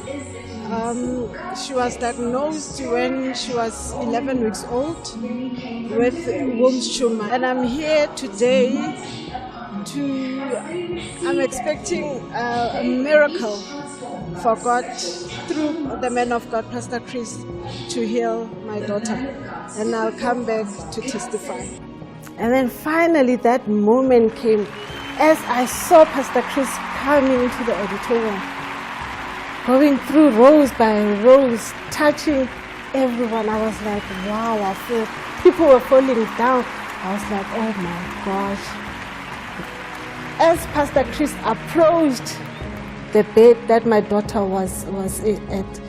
She was diagnosed when she was 11 weeks old with womb tumor. And I'm here today I'm expecting a miracle for God through the man of God, Pastor Chris, to heal my daughter. And I'll come back to testify. And then finally that moment came as I saw Pastor Chris coming into the auditorium, going through rows by rows, touching everyone. I was like, wow, I feel people were falling down. I was like, oh my gosh. As Pastor Chris approached the bed that my daughter was at,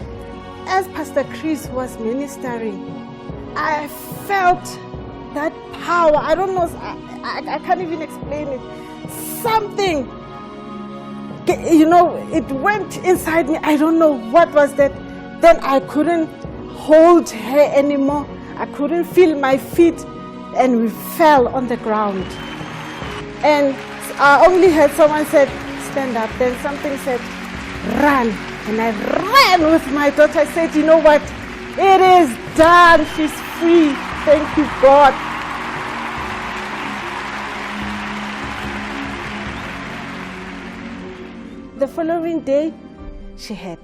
as Pastor Chris was ministering, I felt that power. I don't know, I can't even explain it. Something, it went inside me. I don't know what was that. Then I couldn't hold her anymore. I couldn't feel my feet, and we fell on the ground. And I only heard someone said, stand up. Then something said, run. And I ran with my daughter. I said, you know what? It is done. She's free. Thank you, God. The following day, she had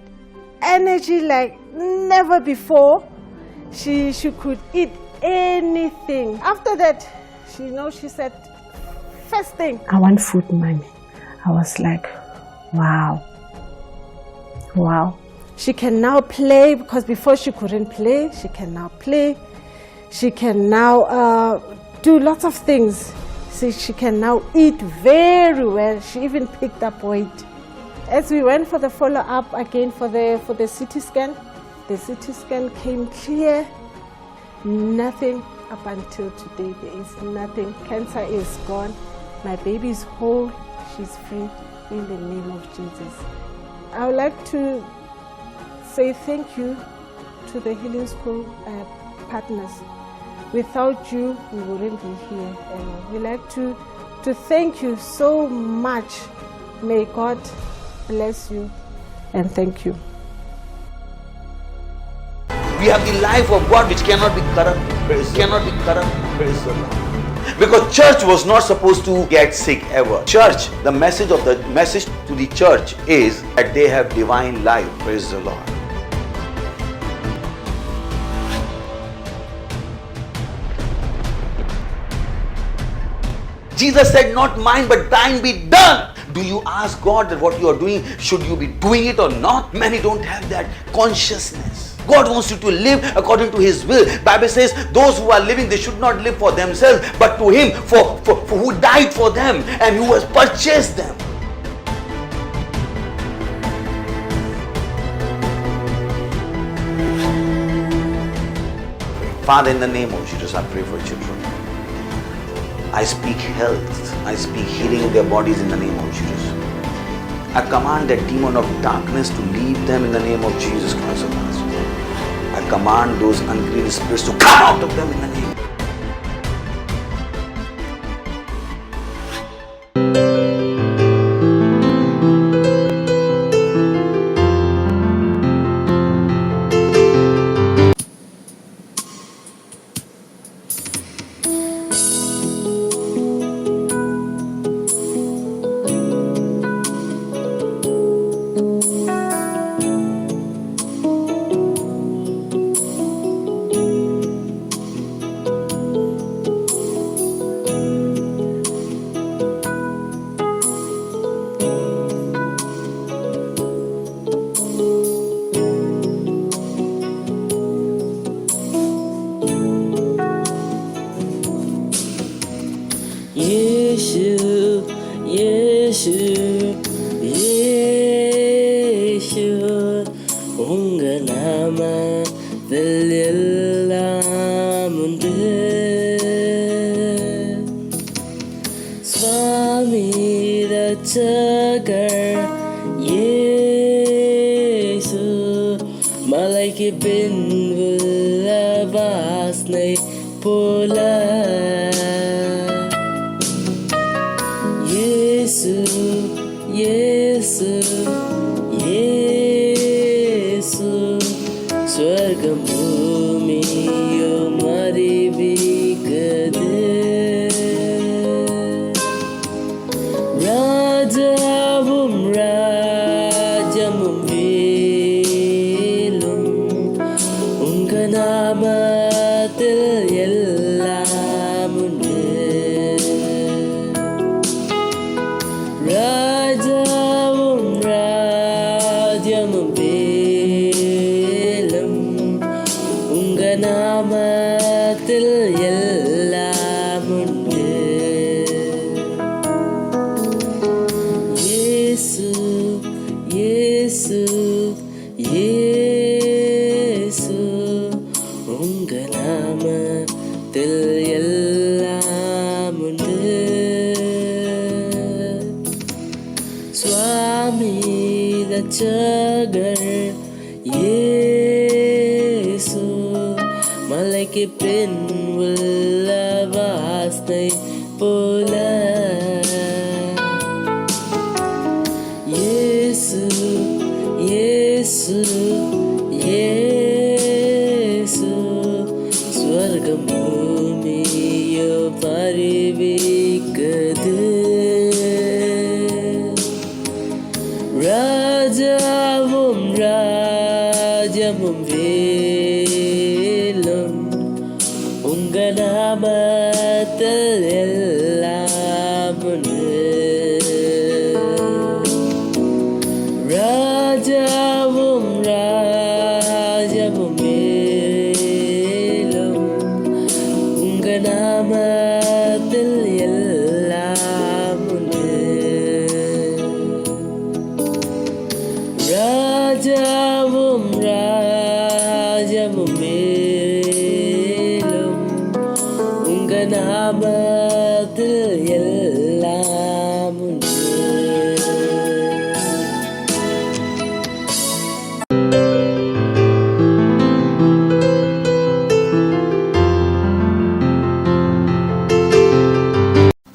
energy like never before. She could eat anything. After that, she said, first thing, I want food, mommy. I was like, wow. She can now play, because before she couldn't play. She can now play. She can now do lots of things. See, she can now eat very well. She even picked up weight. As we went for the follow-up again for the CT scan, the CT scan came clear. Nothing up until today. There is nothing. Cancer is gone. My baby is whole. She's free in the name of Jesus. I would like to say thank you to the Healing School partners. Without you, we wouldn't be here. We'd like to thank you so much. May God bless you and thank you. We We have the life of God which cannot be corrupt. Cannot be corrupt. Praise the Lord. Because church was not supposed to get sick ever. Church, the message to the church is that they have divine life. Praise the Lord. Jesus said, not mine but thine be done. Do you ask God that what you are doing, should you be doing it or not? Many don't have that consciousness. God wants you to live according to His will. Bible says those who are living, they should not live for themselves, but to Him for who died for them and who has purchased them. Father, in the name of Jesus, I pray for children. I speak health. I speak healing in their bodies in the name of Jesus. I command that demon of darkness to leave them in the name of Jesus Christ of Nazareth. I command those unclean spirits to come out of them in the name. உங்க நாமத்தில் எல்லாம் உண்டு. சுவாமி ரட்சகர் இயேசு, மலைக்கு பின் உள்ள வாசனை போல இயேசு இயேசு இயேசு, ஸ்வர்க்கம் பூமியும் அறிவிக்குது. ராஜாவும் ராஜமும் வீலும் உங்க நாமத்தில் எல்லாம் உண்டு. ராஜாவும் ராஜமும் வேலும் உங்க நாமத்தில் எல்லாம் உண்டு. இயேசு இயேசு இயேசு, உங்க நாமத்தில் எல்லாம் உண்டு. சுவாமி ரட்சகர் இயேசு, மலைக்கு பின் உள்ள வாசனை போல இயேசு இயேசு இயேசு, ஸ்வர்க்கம் பூமியோ அறிவிக்குது. ராஜாவும் ராஜமும் வேலும் உங்க நாமத்தில் எல்லாம் உண்டு. ராஜாவும் ராஜமும் வேலும் உங்க நாமத்தில் எல்லாம் உண்டு. ராஜாவும் ராஜமும் வேலும் உங்க நாமத்தில் எல்லாம் உண்டு.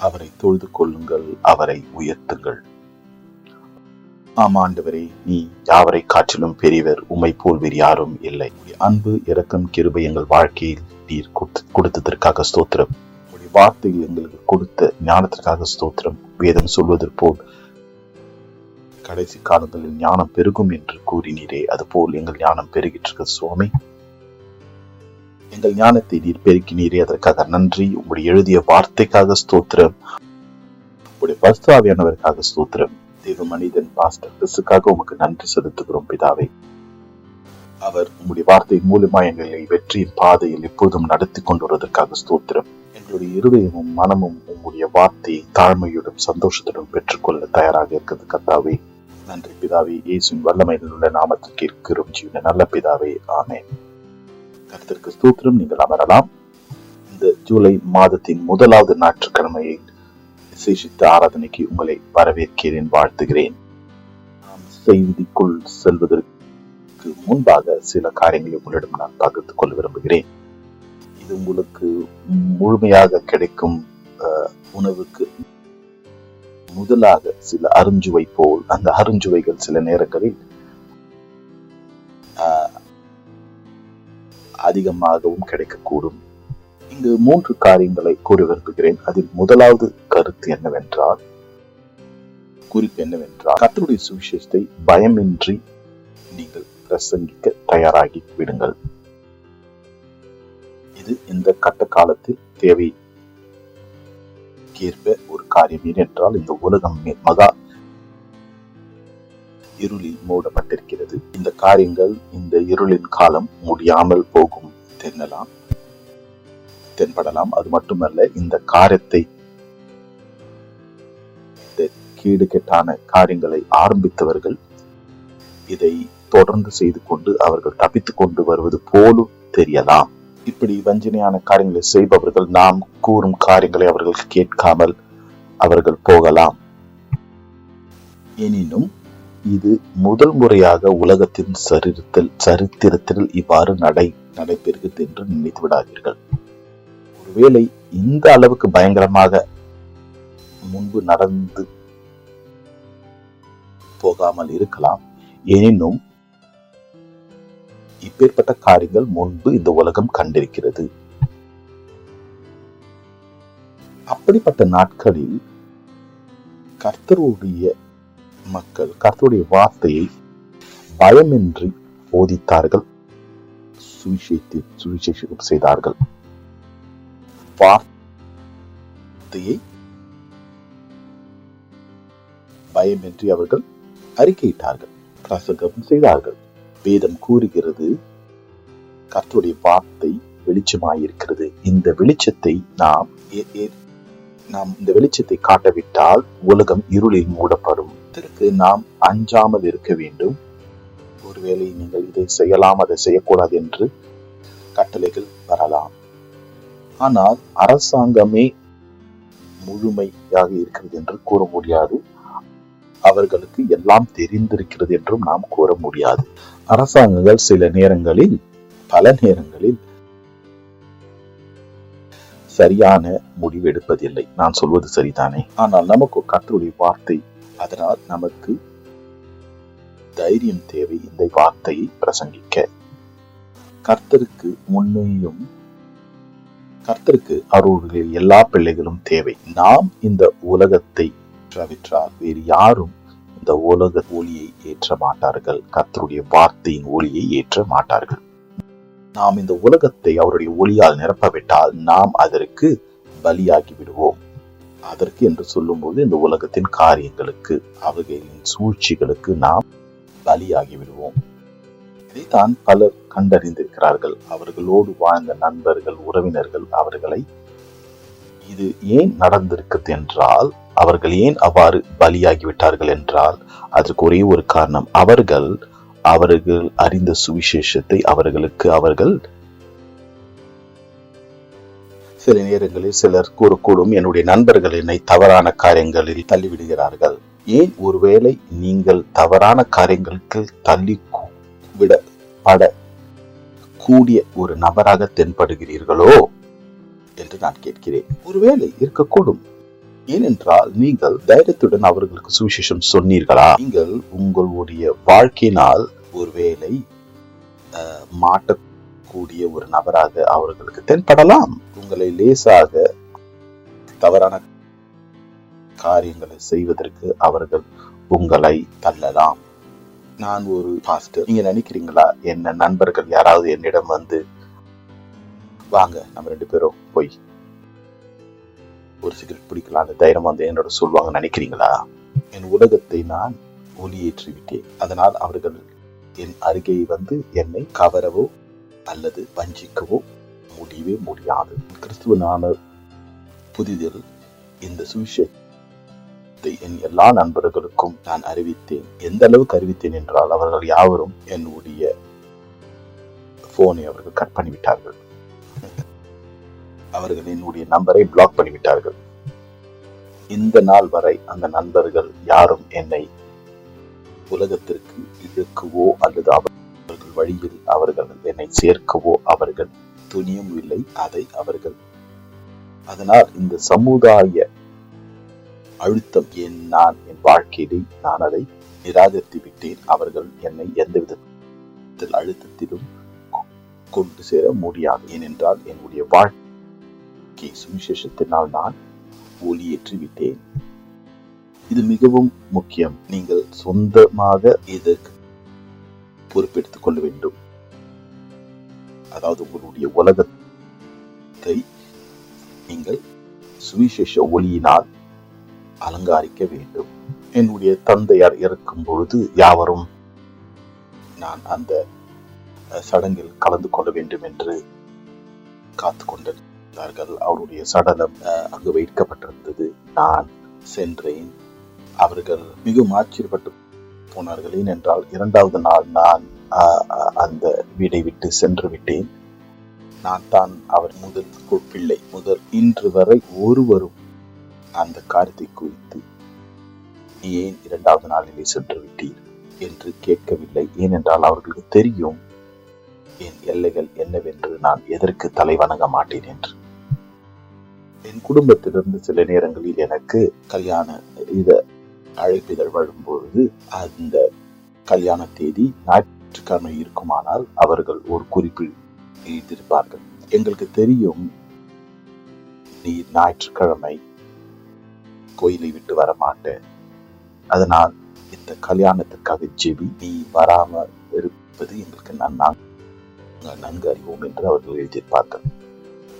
அவரை தொழுது கொள்ளுங்கள், அவரை உயர்த்துங்கள். ஆம் ஆண்டவரே, நீ யாவரை காற்றிலும் பெரியவர், உம்மை போல் வேறு யாரும் இல்லை. அன்பு, இரக்கம், கிருபை எங்கள் வாழ்க்கையில் நீர் கொடுத்ததற்காக ஸ்தோத்திரம். உங்களுடைய வார்த்தையில் எங்களுக்கு கொடுத்த ஞானத்திற்காக ஸ்தோத்திரம். வேதம் சொல்வது போல் கடைசி காலங்களில் ஞானம் பெருகும் என்று கூறினீரே, அதுபோல் எங்கள் ஞானம் பெருகிட்டு சுவாமி. எங்கள் ஞானத்தை நீர் பெருக்கினீரே, அதற்காக நன்றி. உங்களுடைய எழுதிய வார்த்தைக்காக ஸ்தோத்திரம். உங்களுடைய பரிசுத்தாவியானவருக்காக ஸ்தோத்திரம். தேவ மனிதன் பாஸ்டர் கிறிஸ்துக்காக உமக்கு நன்றி செலுத்துகிறோம் பிதாவே. அவர் உங்களுடைய வார்த்தையின் மூலமா எங்களை வெற்றியின் பாதையில் எப்போதும் நடத்தி கொண்டு வருவதற்காக ஸ்தோத்திரம். எங்களுடைய இருதயமும் மனமும் உங்களுடைய வார்த்தையை தாழ்மையுடன் சந்தோஷத்துடன் பெற்றுக்கொள்ள தயாராக இருக்கிறது கர்த்தாவே. நன்றி பிதாவே. இயேசுவின் வல்லமையில் உள்ள நாமத்திற்கு இருக்கிறோம் ஜீவன நல்ல பிதாவே, ஆமென். கர்த்தருக்கு ஸ்தோத்திரம். நீங்கள் அமரலாம். இந்த ஜூலை மாதத்தின் முதலாவது ஞாயிற்றுக்கிழமையை விசேஷித்த ஆராதனைக்கு உங்களை வரவேற்கிறேன், வாழ்த்துகிறேன். நாம் செய்திக்குள் செல்வதற்கு முன்பாக சில காரியங்களை உங்களிடம் நான் பகிர்ந்து கொள்ள விரும்புகிறேன். இது உங்களுக்கு முழுமையாக கிடைக்கும் உணவுக்கு முதலாக சில அருஞ்சுவை போல், அந்த அருஞ்சுவைகள் சில நேரங்களில் அதிகமாகவும் கிடைக்கக்கூடும். இங்கு 3 காரியங்களை கூற விரும்புகிறேன். அதில் முதலாவது கருத்து என்னவென்றால், குறிப்பு என்னவென்றால், கர்த்தருடைய சுவிசேஷத்தை பயமின்றி நீங்கள் பிரசங்கிக்க தயாராகி விடுங்கள். இது இந்த கட்ட காலத்தில் தேவைக்கேற்ப ஒரு காரியம். ஏனென்றால் இந்த உலகம் மகா இருளில் மூடப்பட்டிருக்கிறது. இந்த காரியங்கள் இந்த இருளின் காலம் முடியாமல் போகும் தென்படலாம். அது மட்டுமல்ல, இந்த காரியத்தை, இந்த கீடுகெட்டான காரியங்களை ஆரம்பித்தவர்கள் இதை தொடர்ந்து செய்து கொண்டு அவர்கள் தப்பித்துக் கொண்டு வருவது போலும் தெரியலாம். இப்படி வஞ்சனையான காரியங்களை செய்பவர்கள் நாம் கூறும் காரியங்களை அவர்கள் கேட்காமல் அவர்கள் போகலாம். எனினும் இது முதல் முறையாக உலகத்தின் சரித்திரத்தில் இவ்வாறு நடைபெறுகிறது என்று நினைத்து விடாதீர்கள். ஒருவேளை இந்த அளவுக்கு பயங்கரமாக முன்பு நடந்து போகாமல் இருக்கலாம். எனினும் இப்பேற்பட்ட காரியங்கள் முன்பு இந்த உலகம் கண்டிருக்கிறது. அப்படிப்பட்ட நாட்களில் கர்த்தருடைய மக்கள் கர்த்தருடைய வார்த்தையை பயமின்றி போதித்தார்கள், சுவிசேஷம் செய்தார்கள். வார்த்தையை பயமின்றி அவர்கள் அறிக்கையிட்டார்கள், பிரசங்கம் செய்தார்கள். வேதம் கூறுகிறது, கர்த்தருடைய வார்த்தை வெளிச்சமாயிருக்கிறது. இந்த வெளிச்சத்தை நாம் இந்த வெளிச்சத்தை காட்டவிட்டால் உலகம் இருளில் மூடப்படும். இதற்கு நாம் அஞ்சாமல் இருக்க வேண்டும். ஒருவேளை நீங்கள் இதை செய்யலாம், அதை செய்யக்கூடாது என்று கட்டளைகள் வரலாம். ஆனால் அரசாங்கமே முழுமையாக இருக்கிறது என்று கூற முடியாது. அவர்களுக்கு எல்லாம் தெரிந்திருக்கிறது என்றும் நாம் கூற முடியாது. அரசாங்கங்கள் பல நேரங்களில் சரியான முடிவு எடுப்பதில்லை. நான் சொல்வது சரிதானே? ஆனால் நமக்கு கர்த்தருடைய வார்த்தை, அதனால் நமக்கு தைரியம் தேவை இந்த வார்த்தையை பிரசங்கிக்க. கர்த்தருக்கு அவருடைய எல்லா பிள்ளைகளும் தேவை. நாம் இந்த உலகத்தை தவிர்த்தால் வேறு யாரும் இந்த உலக ஒளியை ஏற்ற மாட்டார்கள். கர்த்தருடைய வார்த்தையின் ஒளியை ஏற்ற மாட்டார்கள். நாம் இந்த உலகத்தை அவருடைய ஒளியால் நிரப்பவிட்டால் நாம் அதற்கு பலியாகி விடுவோம். அதற்கு என்று சொல்லும்போது இந்த உலகத்தின் காரியங்களுக்கு, அவர்களின் சூழ்ச்சிகளுக்கு நாம் பலியாகி விடுவோம். இதைத்தான் பலர் கண்டறிந்திருக்கிறார்கள். அவர்களோடு வாழ்ந்த நண்பர்கள், உறவினர்கள் அவர்களை இது ஏன் நடந்திருக்கிறது என்றால், அவர்கள் ஏன் அவ்வாறு பலியாகிவிட்டார்கள் என்றால், அதற்கு ஒரே ஒரு காரணம். அவர்கள் அறிந்த சுவிசேஷத்தை அவர்கள் சில நேரங்களில் சிலர் கூறக்கூடும், என்னுடைய நண்பர்கள் என்னை தவறான காரியங்களில் தள்ளிவிடுகிறார்கள். ஏன் ஒருவேளை நீங்கள் தவறான காரியங்களுக்கு தள்ளிவிடப்பட கூடிய ஒரு நபராக தென்படுகிறீர்களோ என்று நான் கேட்கிறேன். ஒருவேளை இருக்கக்கூடும். ஏனென்றால் நீங்கள் தைரியத்துடன் அவர்களுக்கு சுவிசேஷம் சொன்னீர்களா? நீங்கள் உங்களுடைய வாழ்க்கையினால் ஒருவேளை மாட்டக்கூடிய ஒரு நபராக அவர்களுக்கு தென்படலாம். உங்களை லேசாக தவறான காரியங்களை செய்வதற்கு அவர்கள் உங்களை தள்ளலாம். நான் ஒரு பாஸ்டர், நீங்க நினைக்கிறீங்களா என்ன நண்பர்கள் யாராவது என்னிடம் வந்து வாங்க நம்ம 2 பேரும் போய் ஒரு சிகரெட் பிடிக்கலாம் அந்த தைரியம் வந்து என்னோட சொல்லுவாங்க நினைக்கிறீங்களா? என் உலகத்தை நான் ஒளியேற்றி விட்டேன். அதனால் அவர்கள் என் அருகே வந்து என்னை கவரவோ அல்லது வஞ்சிக்கவோ முடியவே முடியாது. கிறிஸ்துவனான புதிதில் இந்த சுவிசேஷத்தை என் எல்லா நண்பர்களுக்கும் நான் அறிவித்தேன். எந்த அளவுக்கு அறிவித்தேன் என்றால் அவர்கள் யாவரும் என்னுடைய போனை அவர்கள் கட் பண்ணிவிட்டார்கள். அவர்கள் என்னுடைய நம்பரை பிளாக் பண்ணிவிட்டார்கள். இந்த நாள் வரை அந்த நண்பர்கள் யாரும் என்னை உலகத்திற்கு இழுக்கவோ அல்லது அவர்கள் வழியில் அவர்கள் என்னை சேர்க்கவோ அவர்கள் துணியும் இல்லை. அதை அவர்கள் அதனால் இந்த சமுதாய அழுத்தம் நான் என் வாழ்க்கையிலே நான் அதை நிராகரித்து விட்டேன். அவர்கள் என்னை எந்த விதத்தில் அழுத்தத்திலும் கொண்டு சேர முடியாது. ஏனென்றால் என்னுடைய வாழ்க்கை சுவிசேஷத்தினால் நான் ஒளியேற்றி விட்டேன். இது மிகவும் முக்கியம். நீங்கள் சொந்தமாக இதற்கு பொறுப்பெடுத்துக் கொள்ள வேண்டும். அதாவது உங்களுடைய உலகத்தை நீங்கள் சுவிசேஷ ஒளியினால் அலங்காரிக்க வேண்டும். என்னுடைய தந்தையார் இறக்கும் பொழுது யாவரும் நான் அந்த சடங்கில் கலந்து கொள்ள வேண்டும் என்று காத்து கொண்டிருந்தார்கள். அவருடைய சடலம் அங்கு வைக்கப்பட்டிருந்தது. நான் சென்றேன். அவர்கள் மிகவும் ஆச்சரியப்பட்டு போனார்கள். ஏனென்றால் 2வது நாள் நான் அந்த வீடை விட்டு சென்று விட்டேன். நான் தான் அவர் முதல் பிள்ளை. இன்று வரை ஒருவரும் அந்த காரியத்தை குறித்து ஏன் 2வது நாளிலே சென்று விட்டீர் என்று கேட்கவில்லை. ஏனென்றால் அவர்களுக்கு தெரியும் என் எல்லைகள் என்னவென்று, நான் எதற்கு தலை வணங்க மாட்டேன் என்று. என் குடும்பத்திலிருந்து சில நேரங்களில் எனக்கு கல்யாண அழைப்பிதழ் வரும்பொழுது அந்த கல்யாண தேதி ஞாயிற்றுக்கிழமை இருக்குமானால் அவர்கள் ஒரு குறிப்பில் எழுதியிருப்பார்கள். எங்களுக்கு தெரியும் நீ ஞாயிற்றுக்கிழமை கோயிலை விட்டு வர மாட்டேன், அதனால் இந்த கல்யாணத்துக்காக ஜெபி, நீ வராம இருப்பது எங்களுக்கு நன்கு அறிவோம் என்று அவர்கள் எழுதியிருப்பார்கள்.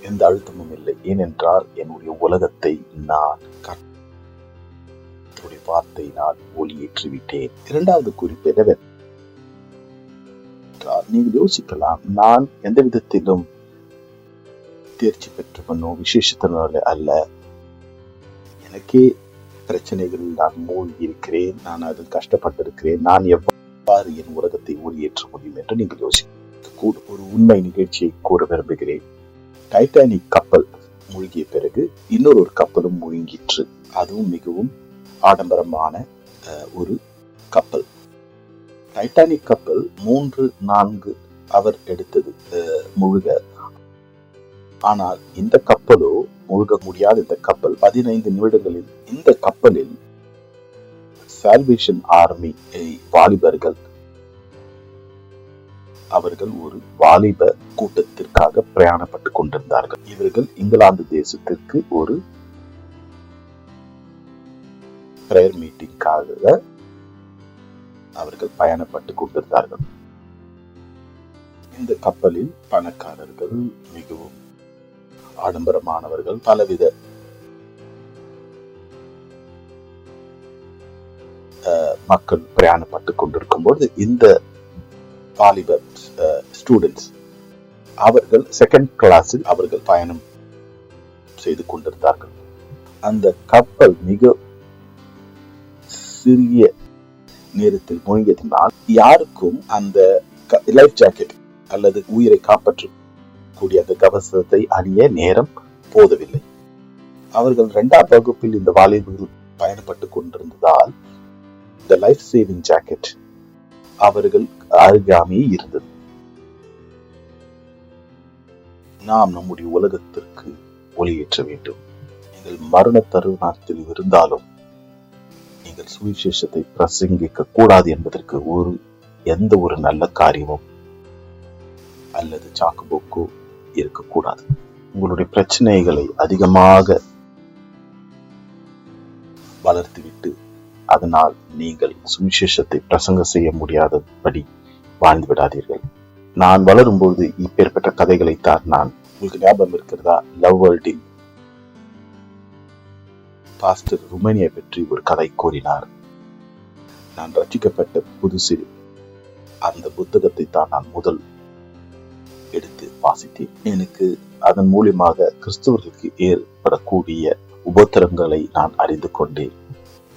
எந்த அழுத்தமும் இல்லை. ஏனென்றால் என்னுடைய உலகத்தை நான் கர்த்தருடைய வார்த்தையினால் ஒளியேற்றி விட்டேன். 2வது குறிப்பு என்னவென்றால், நீங்கள் யோசிக்கலாம், நான் எந்த விதத்திலும் தேர்ச்சி பெற்றவனோ விசேஷத்தினால அல்ல, எனக்கே பிரச்சனைகளில் நான் மூழ்கி இருக்கிறேன், நான் அதில் கஷ்டப்பட்டிருக்கிறேன், நான் எவ்வாறு என் உலகத்தை ஒளியேற்ற முடியும் என்று நீங்கள் யோசிக்க கூடும். ஒரு உண்மை நிகழ்ச்சியை கூற விரும்புகிறேன். டைட்டானிக் கப்பல் மூழ்கிய பிறகு இன்னொரு கப்பலும் மூழ்கிற்று. அதுவும் மிகவும் ஆடம்பரமான ஒரு கப்பல். டைட்டானிக் கப்பல் 3-4 அவர் எடுத்தது முழுக. ஆனால் இந்த கப்பலோ முழுக முடியாத இந்த கப்பல் 15 நிமிடங்களில் இந்த கப்பலில் சால்வேஷன் ஆர்மி வாலிபர்கள் அவர்கள் ஒரு வாலிப கூட்டத்திற்காக பிரயாணப்பட்டு கொண்டிருந்தார்கள். இவர்கள் இங்கிலாந்து தேசத்திற்கு ஒரு பிரேயர் மீட்டிங்காக அவர்கள் பயணப்பட்டு கொண்டிருந்தார்கள். இந்த கப்பலில் பணக்காரர்கள், மிகவும் ஆடம்பரமானவர்கள், பலவித மக்கள் பிரயாணப்பட்டு கொண்டிருக்கும் பொழுது இந்த வாலிப ஸ்டூடெண்ட்ஸ் அவர்கள் 2nd கிளாஸில் அவர்கள் பயணம் செய்து கொண்டிருந்தார்கள். அந்த கப்பல் மிக சிறிய நேரத்தில் மூழ்கியதனால் யாருக்கும் அந்த லைஃப் ஜாக்கெட் அல்லது உயிரை காப்பாற்றக்கூடிய அந்த கவசத்தை அணிய நேரம் போதவில்லை. அவர்கள் 2ஆம் வகுப்பில் இந்த வாலிபர்கள் பயணப்பட்டு கொண்டிருந்ததால் இந்த லைஃப் சேவிங் ஜாக்கெட் அவர்கள் அருகாமையே இருந்தது. நாம் நம்முடைய உலகத்திற்கு ஒளியேற்ற வேண்டும். நீங்கள் மரண தருணத்தில் இருந்தாலும் நீங்கள் சுவிசேஷத்தை பிரசங்கிக்க கூடாது என்பதற்கு எந்த ஒரு நல்ல காரியமும் அல்லது சாக்குப்போக்கோ இருக்கக்கூடாது. உங்களுடைய பிரச்சனைகளை அதிகமாக வளர்த்துவிட்டு அதனால் நீங்கள் சுவிசேஷத்தை பிரசங்க செய்ய முடியாதபடி வாழ்ந்து விடாதீர்கள். நான் வளரும்போது இப்பேற்பட்ட கதைகளைத்தான் நான், உங்களுக்கு ஞாபகம் இருக்கிறதா, லவ் வேர்ல்டில் பாஸ்டர் ருமேனியை பற்றி ஒரு கதை கூறினார். நான் ரட்சிக்கப்பட்ட புதுசில் அந்த புத்தகத்தை தான் நான் முதல் எடுத்து வாசித்தேன். எனக்கு அதன் மூலமாக கிறிஸ்தவர்களுக்கு ஏற்படக்கூடிய உபத்திரங்களை நான் அறிந்து கொண்டேன்.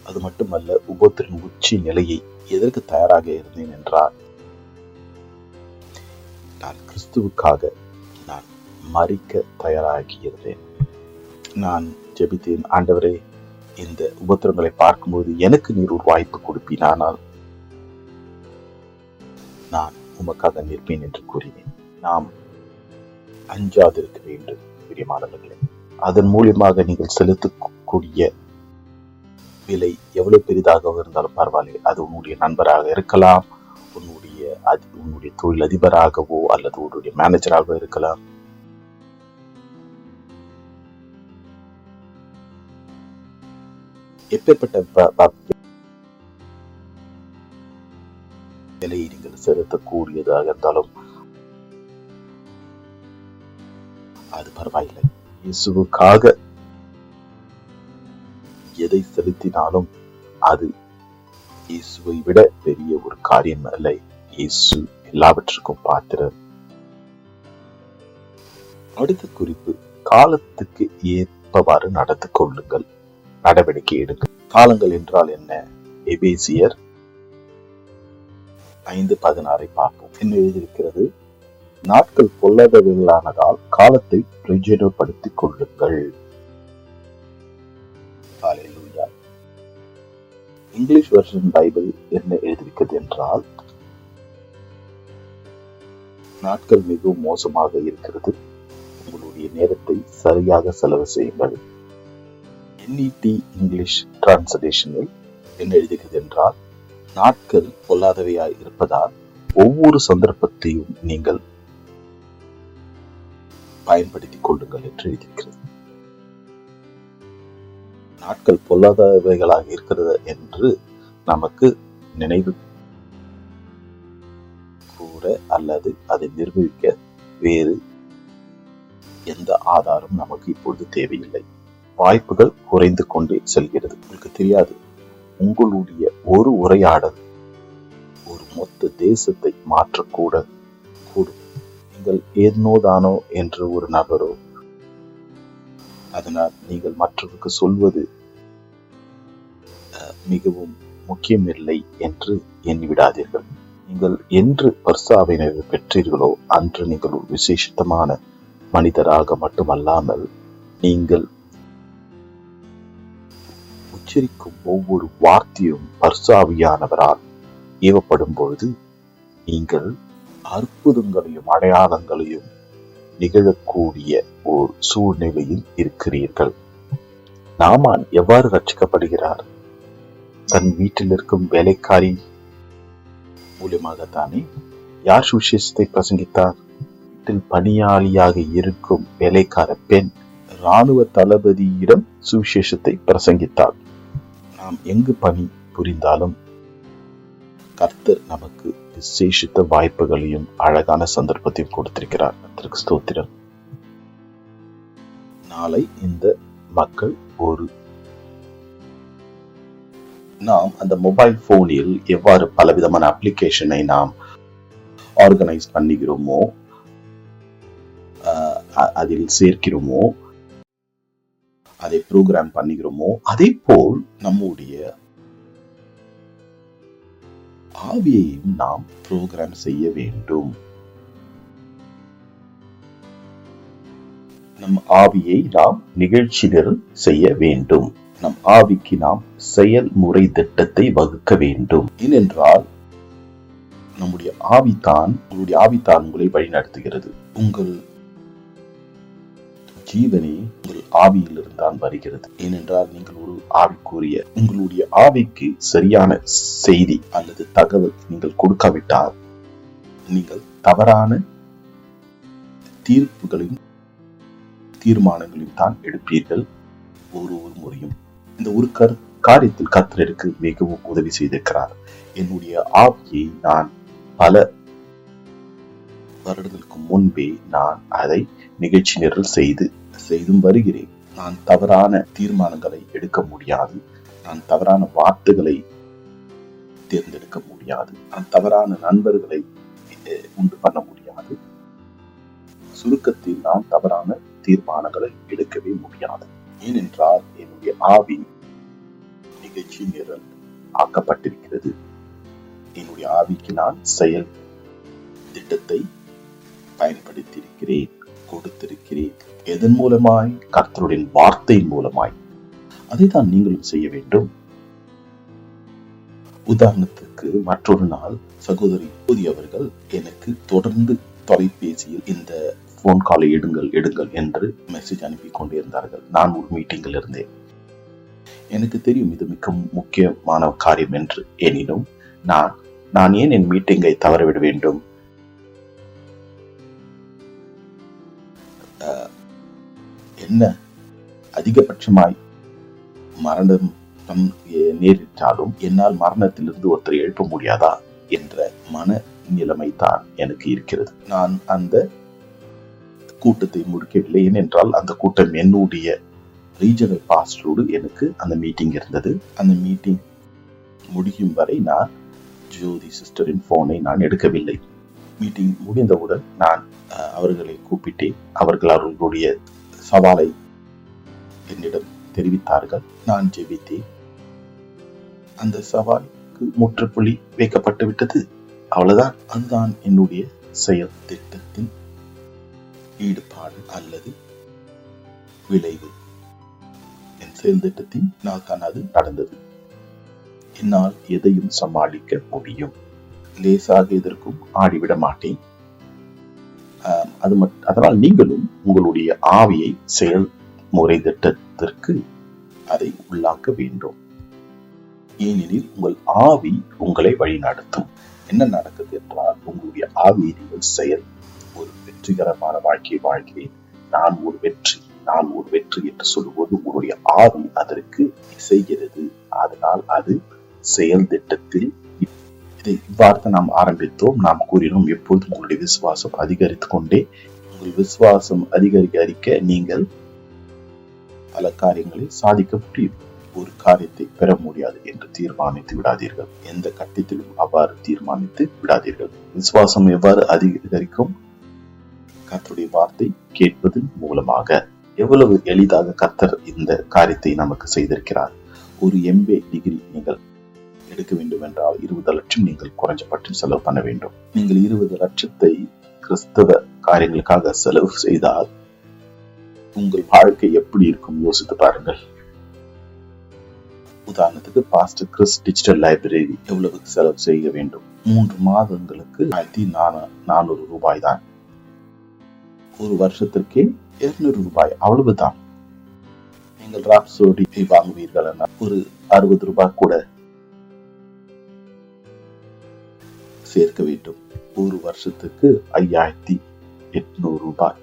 அது மட்டுமல்ல, உபத்திரின் உச்சி நிலையை எதற்கு தயாராக இருந்தேன் என்றால், நான் கிறிஸ்துவுக்காக நான் மரிக்க தயாராகி இருந்தேன். நான் ஜெபித்தேன், ஆண்டவரே, இந்த உபத்திரங்களை பார்க்கும்போது எனக்கு நீர் ஒரு வாய்ப்பு கொடுப்பீனானால் நான் உமக்காக நிற்பேன் என்று கூறினேன். நாம் அஞ்சாதிருக்க வேண்டும் பிரியமானவர்களே. அதன் மூலியமாக நீங்கள் செலுத்தக்கூடிய விலை எவ்வளவு பெரிதாக இருந்தாலும் பரவாயில்லை. அது உன்னுடைய நண்பராக இருக்கலாம், உன்னுடைய தொழில் அதிபராகவோ அல்லது உன்னுடைய மேனேஜராகவோ இருக்கலாம். எப்பேற்பட்ட விலையை நீங்கள் செலுத்தக்கூடியதாக இருந்தாலும் அது பரவாயில்லை. இயேசுவுக்காக எதை செலுத்தினாலும் அது இயேசுவை விட பெரிய ஒரு காரியம் இல்லை. இயேசு எல்லாவற்றுக்கும் பாத்திரர். அடுத்த குறிப்பு, காலத்துக்கு ஏற்பவாறு நடந்து கொள்ளுங்கள், நடவடிக்கை எடுங்கள். காலங்கள் என்றால் என்ன? எபேசியர் 5:16 பார்ப்போம். என்ன எழுதியிருக்கிறது? நாட்கள் பொல்லாதவைகளானதால் காலத்தை பிரயோஜனப்படுத்திக் கொள்ளுங்கள். ஹல்லேலூயா. இங்கிலீஷ் வெர்ஷன் பைபிள் என்ன எழுதியிருக்கிறது என்றால், நாட்கள் மிகவும் மோசமாக இருக்கிறது, உங்களுடைய நேரத்தை சரியாக செலவு செய்யுங்கள். NET இங்கிலீஷ் டிரான்ஸ்லேஷனில் என்ன எழுதியிருக்கிறது என்றால், நாட்கள் பொல்லாதவையாய் இருப்பதால் ஒவ்வொரு சந்தர்ப்பத்தையும் நீங்கள் பயன்படுத்திக் கொள்ளுங்கள் என்று எழுதியிருக்கிறது. நாட்கள் பொல்லாதவைகளாக இருக்கிறது என்று நமக்கு நினைவு கூற அல்லது அதை நிரூபிக்க வேறு எந்த ஆதாரம் நமக்கு இப்பொழுது தேவையில்லை. வாய்ப்புகள் குறைந்து கொண்டே செல்கிறது. உங்களுக்கு தெரியாது, உங்களுடைய ஒரு உரையாடல் ஒரு மொத்த தேசத்தை மாற்றக்கூட கூடும். நீங்கள் ஏனோதானோ என்று ஒரு நபரோ, அதனால் நீங்கள் மற்றவருக்கு சொல்வது மிகவும் முக்கியமில்லை என்று எண்ணிவிடாதீர்கள். நீங்கள் என்று பர்சாவினை பெற்றீர்களோ அன்று நீங்கள் ஒரு விசேஷமான மனிதராக மட்டுமல்லாமல், நீங்கள் உச்சரிக்கும் ஒவ்வொரு வார்த்தையும் பர்சாவியானவரால் ஏவப்படும் பொழுது நீங்கள் அற்புதங்களையும் அடையாளங்களையும் நிகழக்கூடிய ஒரு சூழ்நிலையில் இருக்கிறீர்கள். நாமான் எவ்வாறு ரட்சிக்கப்படுகிறார்? தன் வீட்டில் இருக்கும் வேலைக்காரி மூலமாகத்தானே. யார் சுவிசேஷத்தை பிரசங்கித்தார்? வீட்டில் பணியாளியாக இருக்கும் வேலைக்கார பெண் இராணுவ தளபதியிடம் சுவிசேஷத்தை பிரசங்கித்தார். நாம் எங்கு பணி புரிந்தாலும் கர்த்தர் நமக்கு விசேஷித்த வாய்ப்புகளையும் அழகான சந்தர்ப்பத்தையும் கொடுத்திருக்கிறார். கர்த்தருக்கு ஸ்தோத்திரம். நாளை இந்த மக்கள் நாம் அந்த மொபைல் போனில் எவ்வாறு பலவிதமான அப்ளிகேஷனை நாம் ஆர்கனைஸ் பண்ணுகிறோமோ, அதில் சேர்க்கிறோமோ, அதை ப்ரோக்ராம் பண்ணுகிறோமோ, அதே போல் நம்முடைய ஆவியையும் நாம் ப்ரோக்ராம் செய்ய வேண்டும். நம் ஆவியை நாம் நிகழ்ச்சி நிரல் செய்ய வேண்டும். நம் ஆவிக்கு நாம் செயல்முறை திட்டத்தை வகுக்க வேண்டும். ஏனென்றால் உங்களுடைய ஆவித்தான் உங்களை வழிநடத்துகிறது. உங்கள் ஜீவனை, உங்கள் ஆவியிலிருந்து தான் வருகிறது. ஏனென்றால் நீங்கள் ஒரு ஆவிக்குரிய உங்களுடைய ஆவிக்கு சரியான செய்தி அல்லது தகவல் நீங்கள் கொடுக்காவிட்டால் நீங்கள் தவறான தீர்ப்புகளையும் தீர்மானங்களையும் தான் எடுப்பீர்கள். ஒரு முறையும் இந்த ஒரு காரியத்தில் கர்த்தர் எனக்கு மிகவும் உதவி செய்திருக்கிறார். என்னுடைய ஆவியை நான் பல வருடங்களுக்கு முன்பே நான் அதை நிகழ்ச்சி நிரல் செய்தும் வருகிறேன். நான் தவறான தீர்மானங்களை எடுக்க முடியாது. நான் தவறான வார்த்தைகளை தேர்ந்தெடுக்க முடியாது. நான் தவறான நண்பர்களை உண்டு பண்ண முடியாது. சுருக்கத்தில் நான் தவறான தீர்மானங்களை எடுக்கவே முடியாது. ஏனென்றால் என்னுடைய ஆவி நிகழ்ச்சி நிரல் ஆக்கப்பட்டிருக்கிறது. என்னுடைய ஆவிக்கு நான் செயல் திட்டத்தை பயன்படுத்தியிருக்கிறேன், கொடுத்திருக்கிறேன். எதன் மூலமாய்? கர்த்தருடைய வார்த்தையின் மூலமாய். அதை தான் நீங்களும் செய்ய வேண்டும். உதாரணத்துக்கு மற்றொரு நாள் சகோதரி பூதி அவர்கள் எனக்கு தொடர்ந்து தொலைபேசியில் இந்த போன் காலை எடுங்கள் என்று மெசேஜ் அனுப்பி கொண்டிருந்தார்கள். நான் ஒரு மீட்டிங்கில் இருந்தேன். எனக்கு தெரியும் இது மிக முக்கியமான காரியம் என்று. எனினும் நான் ஏன் என் மீட்டிங்கை தவறவிட வேண்டும்? என்ன அதிகபட்சமாய் மரணம் நேரிட்டாலும் என்னால் மரணத்திலிருந்து ஒருத்தரை எழுப்ப முடியாதா என்ற மன நிலைமை தான் எனக்கு இருக்கிறது. நான் அந்த கூட்டத்தை முடிக்கவில்லை. ஏனென்றால் அந்த கூட்டம் என்னுடைய ரீஜனல் பாஸ்டரோடு எனக்கு அந்த மீட்டிங் இருந்தது. அந்த மீட்டிங் முடியும் வரை நான் ஜோதி சிஸ்டரின் போனை நான் எடுக்கவில்லை. மீட்டிங் முடிந்தவுடன் நான் அவர்களை கூப்பிட்டேன். அவர்களுடைய சவாலை என்னிடம் தெரிவித்தார்கள். நான் ஜெபித்தேன். அந்த சவாலுக்கு முற்றுப்புள்ளி வைக்கப்பட்டு விட்டது. அவ்வளவுதான். அதுதான் என்னுடைய செயல் திட்டத்தின் ஈடுபாடு அல்லது விளைவு. என் செயல் திட்டத்தின் தான் அது நடந்தது. என்னால் எதையும் சமாளிக்க முடியும். லேசாக எதற்கும் ஆடிவிட மாட்டேன். அதனால் நீங்களும் உங்களுடைய ஆவியை செயல்முறை திட்டத்திற்கு அதை உள்ளாக்க வேண்டும். ஏனெனில் உங்கள் ஆவி உங்களை வழி நடத்தும். என்ன நடக்குது என்றால், உங்களுடைய ஆவியை நீங்கள் ஒரு வெற்றிகரமான வாழ்க்கையை வாழ்கிறேன், நான் ஒரு வெற்றி என்று சொல்லும்போது உங்களுடைய ஆவி அதற்கு இசைகிறது. அதனால் அது செயல் திட்டத்தில் இவ்வாறு நாம் ஆரம்பித்தோம். நாம் கூறினோம், எப்பொழுதும் உங்களுடைய விசுவாசம் அதிகரித்துக் கொண்டே, உங்கள் விசுவாசம் அதிகரிக்க நீங்கள் பல காரியங்களை சாதிக்க முடியும். ஒரு காரியத்தை பெற முடியாது என்று தீர்மானித்து விடாதீர்கள். எந்த கட்டத்திலும் அவ்வாறு தீர்மானித்து விடாதீர்கள். விசுவாசம் எவ்வாறு அதிகரிக்கும்? கர்த்தருடைய வார்த்தை கேட்பதன் மூலமாக. எவ்வளவு எளிதாக கர்த்தர் இந்த காரியத்தை நமக்கு செய்திருக்கிறார். ஒரு MBA டிகிரி நீங்கள் எடுக்க வேண்டும் என்றால் 20 லட்சம் நீங்கள் குறைஞ்சபட்சம் செலவு பண்ண வேண்டும். நீங்கள் 20 லட்சத்தை கிறிஸ்தவ காரியங்களுக்காக செலவு செய்தால் உங்கள் வாழ்க்கை எப்படி இருக்கும் யோசித்து பாருங்கள். உதாரணத்துக்கு பாஸ்டர் கிறிஸ் டிஜிட்டல் லைப்ரரி எவ்வளவு செலவு செய்ய வேண்டும்? 3 மாதங்களுக்கு 1400 ரூபாய் தான். ஒரு வருஷத்திற்கே 200 ரூபாய், அவ்வளவுதான். நீங்கள் ராப்சோடி வாங்குவீர்கள் ஒரு 60 ரூபாய் கூட சேர்க்க வேண்டும். ஒரு வருஷத்துக்கு 5800 ரூபாய்.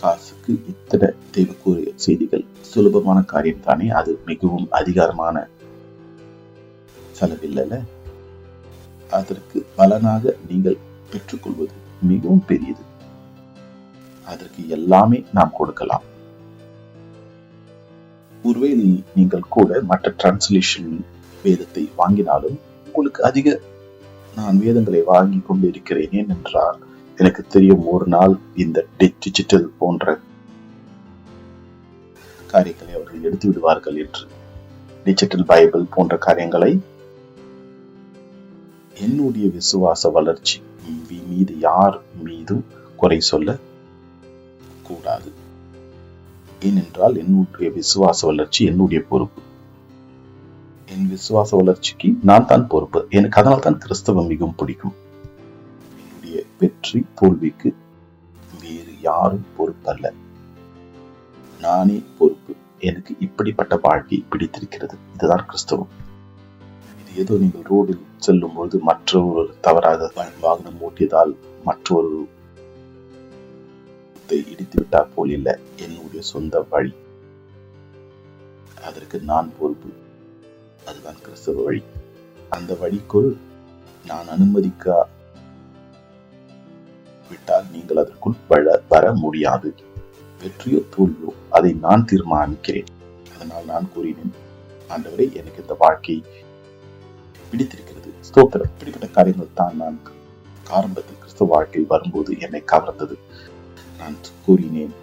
காசுக்கு இத்தனை தேவைக்குரிய செய்திகள். சுலபமான காரியம் தானே? அது மிகவும் அதிகாரமான செலவில்லை. அதற்கு பலனாக நீங்கள் பெற்றுக்கொள்வது மிகவும் பெரியது. அதற்கு எல்லாமே நாம் கொடுக்கலாம். ஒருவேளை நீங்கள் கூட மற்ற டிரான்ஸ்லேஷன் வேதத்தை வாங்கினாலும் உங்களுக்கு அதிக நான் வேதங்களை வாங்கி கொண்டு இருக்கிறேன். ஏனென்றால் எனக்கு தெரியும், ஒரு நாள் இந்த டிஜிட்டல் போன்ற காரியங்களை அவர்கள் எடுத்து விடுவார்கள் என்று. டிஜிட்டல் பைபிள் போன்ற காரியங்களை என்னுடைய விசுவாச வளர்ச்சி மீது யார் மீதும் குறை சொல்ல கூடாது. ஏனென்றால் என்னுடைய விசுவாச வளர்ச்சி என்னுடைய பொறுப்பு. என் விசுவாச வளர்ச்சிக்கு நான் தான் பொறுப்பு. எனக்கு அதனால் தான் கிறிஸ்தவம் மிகவும் பிடிக்கும். என்னுடைய வெற்றி தோல்விக்கு வேறு யாரும் பொறுப்பல்ல. நானே பொறுப்பு. எனக்கு இப்படிப்பட்ட வாழ்க்கை பிடித்திருக்கிறது. இதுதான் கிறிஸ்தவம். இது ஏதோ நீங்கள் ரோடில் செல்லும் பொழுது மற்றொரு தவறாக வாகனம் ஓட்டியதால் மற்றொரு இடித்து விட்டால் போல் இல்லை. என்னுடைய சொந்த வழி, அதற்கு நான் பொறுப்பு. அதுதான் கிறிஸ்தவ வழி. அந்த வழிக்குள் நான் அனுமதிக்க விட்டால் நீங்கள் அதற்குள் வர முடியாது. வெற்றியோ தோல்வியோ அதை நான் தீர்மானிக்கிறேன். அதனால் நான் கூறினேன், ஆண்டவரே, எனக்கு இந்த வாழ்க்கை பிடித்திருக்கிறது. ஸ்தோத்திரம். இப்படிப்பட்ட காரியங்கள் தான் நான் ஆரம்பத்தில் கிறிஸ்தவ வாழ்க்கையில் வரும்போது என்னை கவர்ந்தது. நான் கூறினேன்,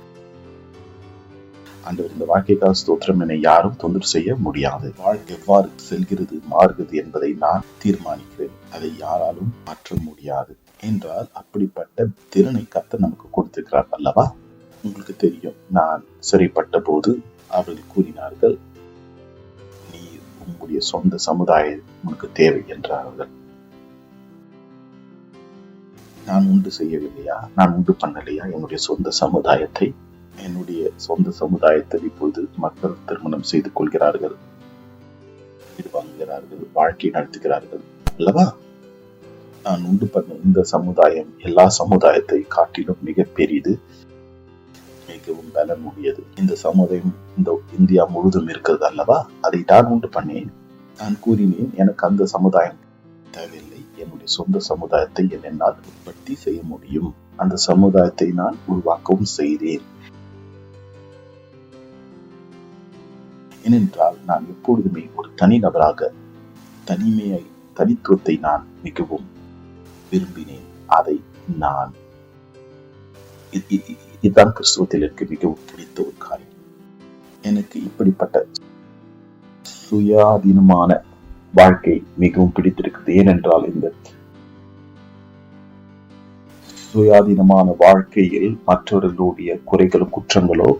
ஆண்டவர், இந்த வாழ்க்கைக்காக ஸ்தோத்திரம், என்னை யாரும் தொந்தரவு செய்ய முடியாது. வாழ்க்கை எவ்வாறு செல்கிறது மாறுகிறது என்பதை நான் தீர்மானிக்கிறேன். அதை யாராலும் மாற்ற முடியாது என்றால் அப்படிப்பட்ட திறனை கர்த்தர் நமக்கு கொடுத்திருக்கிறார் அல்லவா? உங்களுக்கு தெரியும், நான் சிறைப்பட்ட போது அவர்கள் கூறினார்கள், நீ உங்களுடைய சொந்த சமுதாயம் உனக்கு தேவை என்றார்கள். நான் உண்டு செய்யவில்லையா? நான் உண்டு பண்ணலையா என்னுடைய சொந்த சமுதாயத்தை? என்னுடைய சொந்த சமுதாயத்தில் இப்பொழுது மக்கள் திருமணம் செய்து கொள்கிறார்கள், வீடு வாங்குகிறார்கள், வாழ்க்கை நடத்துகிறார்கள் அல்லவா? நான் உண்டு பண்ண இந்த சமுதாயம் எல்லா சமுதாயத்தை காட்டிலும் மிக பெரிது, மிகவும் பலன் உடையது. இந்த சமுதாயம் இந்த இந்தியா முழுதும் இருக்கிறது அல்லவா? அதை நான் உண்டு பண்ணேன். நான் கூறினேன், எனக்கு அந்த சமுதாயம் தேவையில்லை. என்னுடைய சொந்த சமுதாயத்தை என்னால் உற்பத்தி செய்ய முடியும். அந்த சமுதாயத்தை நான் உருவாக்கவும் செய்தேன். ஏனென்றால் நான் எப்பொழுதுமே ஒரு தனிநபராக தனித்துவத்தை நான் மிகவும் விரும்பினேன். அதை நான் இதுதான் கிறிஸ்துவத்தில் எனக்கு மிகவும் பிடித்த ஒரு காரியம். எனக்கு இப்படிப்பட்ட சுயாதீனமான வாழ்க்கை மிகவும் பிடித்திருக்கிறது. ஏனென்றால் இந்த சுயாதீனமான வாழ்க்கையில் மற்றவர்களுடைய குறைகளும் குற்றங்களோ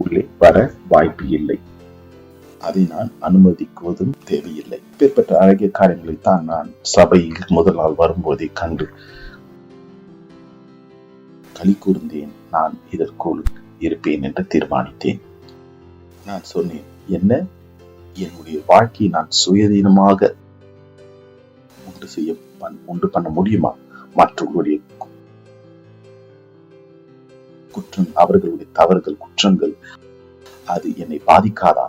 உள்ளே வர வாய்ப்பு இல்லை. அதை நான் அனுமதிக்குவதும் தேவையில்லை. இப்பேற்பட்ட அழகிய காரியங்களை தான் நான் சபையில் முதல் நாள் வரும்போதே கண்டு களி கூர்ந்தேன். நான் இதற்குள் இருப்பேன் என்று தீர்மானித்தேன். நான் சொன்னேன், என்ன, என்னுடைய வாழ்க்கையை நான் சுயதீனமாக உண்டு பண்ண முடியுமா? மற்றவர்களுடைய குற்றம், அவர்களுடைய தவறுகள், குற்றங்கள், அது என்னை பாதிக்காதா?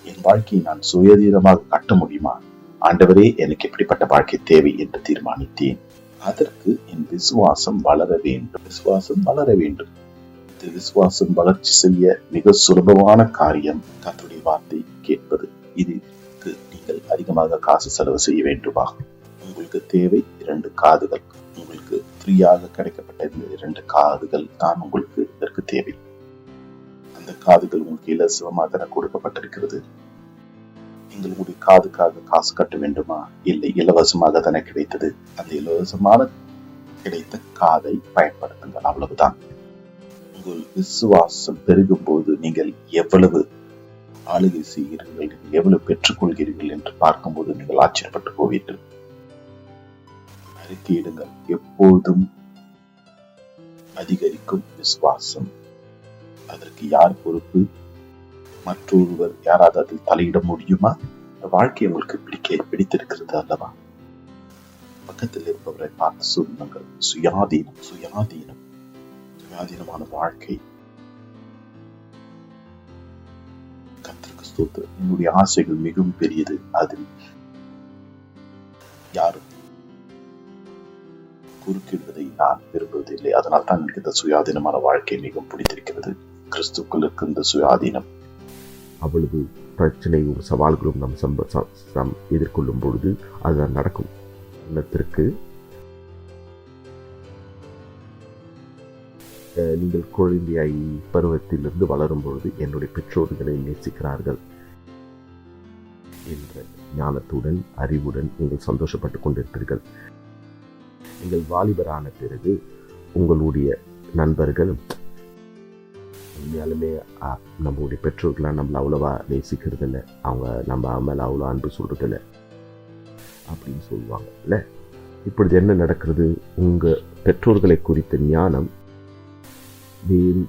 என் வாழ்க்கையை நான் சுயதீனமாக கட்ட முடியுமா? ஆண்டவரே, எனக்கு எப்படிப்பட்ட வாழ்க்கை தேவை என்று தீர்மானித்தேன். அதற்கு என் விசுவாசம் வளர வேண்டும். இந்த விசுவாசம் வளர்ச்சி செய்ய மிக சுலபமான காரியம் கர்த்தருடைய வார்த்தை கேட்பது. இதுக்கு நீங்கள் அதிகமாக காசு செலவு செய்ய வேண்டுமா? உங்களுக்கு தேவை 2 காதுகள். உங்களுக்கு ஃப்ரீயாக கிடைக்கப்பட்ட இந்த 2 காதுகள் தான் உங்களுக்கு இதற்கு தேவை. அந்த காதுகள் உங்களுக்கு இலவசமாக கொடுக்கப்பட்டிருக்கிறது. எங்களுடைய காதுக்காக காசு கட்ட வேண்டுமா? இல்லை, இலவசமாக தானே கிடைத்தது. அந்த இலவசமான கிடைத்த காதை பயன்படுத்துங்கள், அவ்வளவுதான். உங்கள் விசுவாசம் பெருகும் போது நீங்கள் எவ்வளவு ஆளுகை செய்கிறீர்கள், எவ்வளவு பெற்றுக்கொள்கிறீர்கள் என்று பார்க்கும்போது நீங்கள் ஆச்சரியப்பட்டு போவீர்கள். அறிக்கையிடுங்கள். எப்போதும் அதிகரிக்கும் விசுவாசம். அதற்கு யார் பொறுப்பு? மற்றொருவர் யாராவது அதில் தலையிட முடியுமா? வாழ்க்கை உங்களுக்கு பிடித்திருக்கிறது அல்லவா? பக்கத்தில் இருப்பவரை பார்த்து சொல்லுங்கள், சுயாதீனமான வாழ்க்கை. கர்த்தருக்கு ஸ்தோத்திரம். என்னுடைய ஆசைகள் மிகவும் பெரியது. அதில் யாரும் குறுக்கிடுவதை நான் விரும்புவதில்லை. அதனால் தான் எனக்கு இந்த சுயாதீனமான வாழ்க்கை மிகவும் பிடித்திருக்கிறது. கிறிஸ்துக்குள் இருக்க இந்த சுயாதீனம். அவ்வளவு பிரச்சனையும் சவால்களும் நம் எதிர்கொள்ளும் பொழுது அதுதான் நடக்கும். உன்னத்திற்கு நீங்கள் குழந்தையாய் பருவத்திலிருந்து வளரும் பொழுது என்னுடைய பெற்றோர்களை நேசிக்கிறார்கள் என்ற ஞானத்துடன், அறிவுடன் நீங்கள் சந்தோஷப்பட்டு கொண்டிருப்பீர்கள். நீங்கள் வாலிபரான பிறகு உங்களுடைய நண்பர்கள் உண்மையாலுமே நம்மளுடைய பெற்றோர்களாக நம்மளை அவ்வளோவா நேசிக்கிறது இல்லை, அவங்க நம்ம மேலே அவ்வளோ அன்பு சொல்கிறது இல்லை அப்படின்னு சொல்லுவாங்க இல்லை. இப்பொழுது என்ன நடக்கிறது? உங்கள் பெற்றோர்களை குறித்த ஞானம் வேறு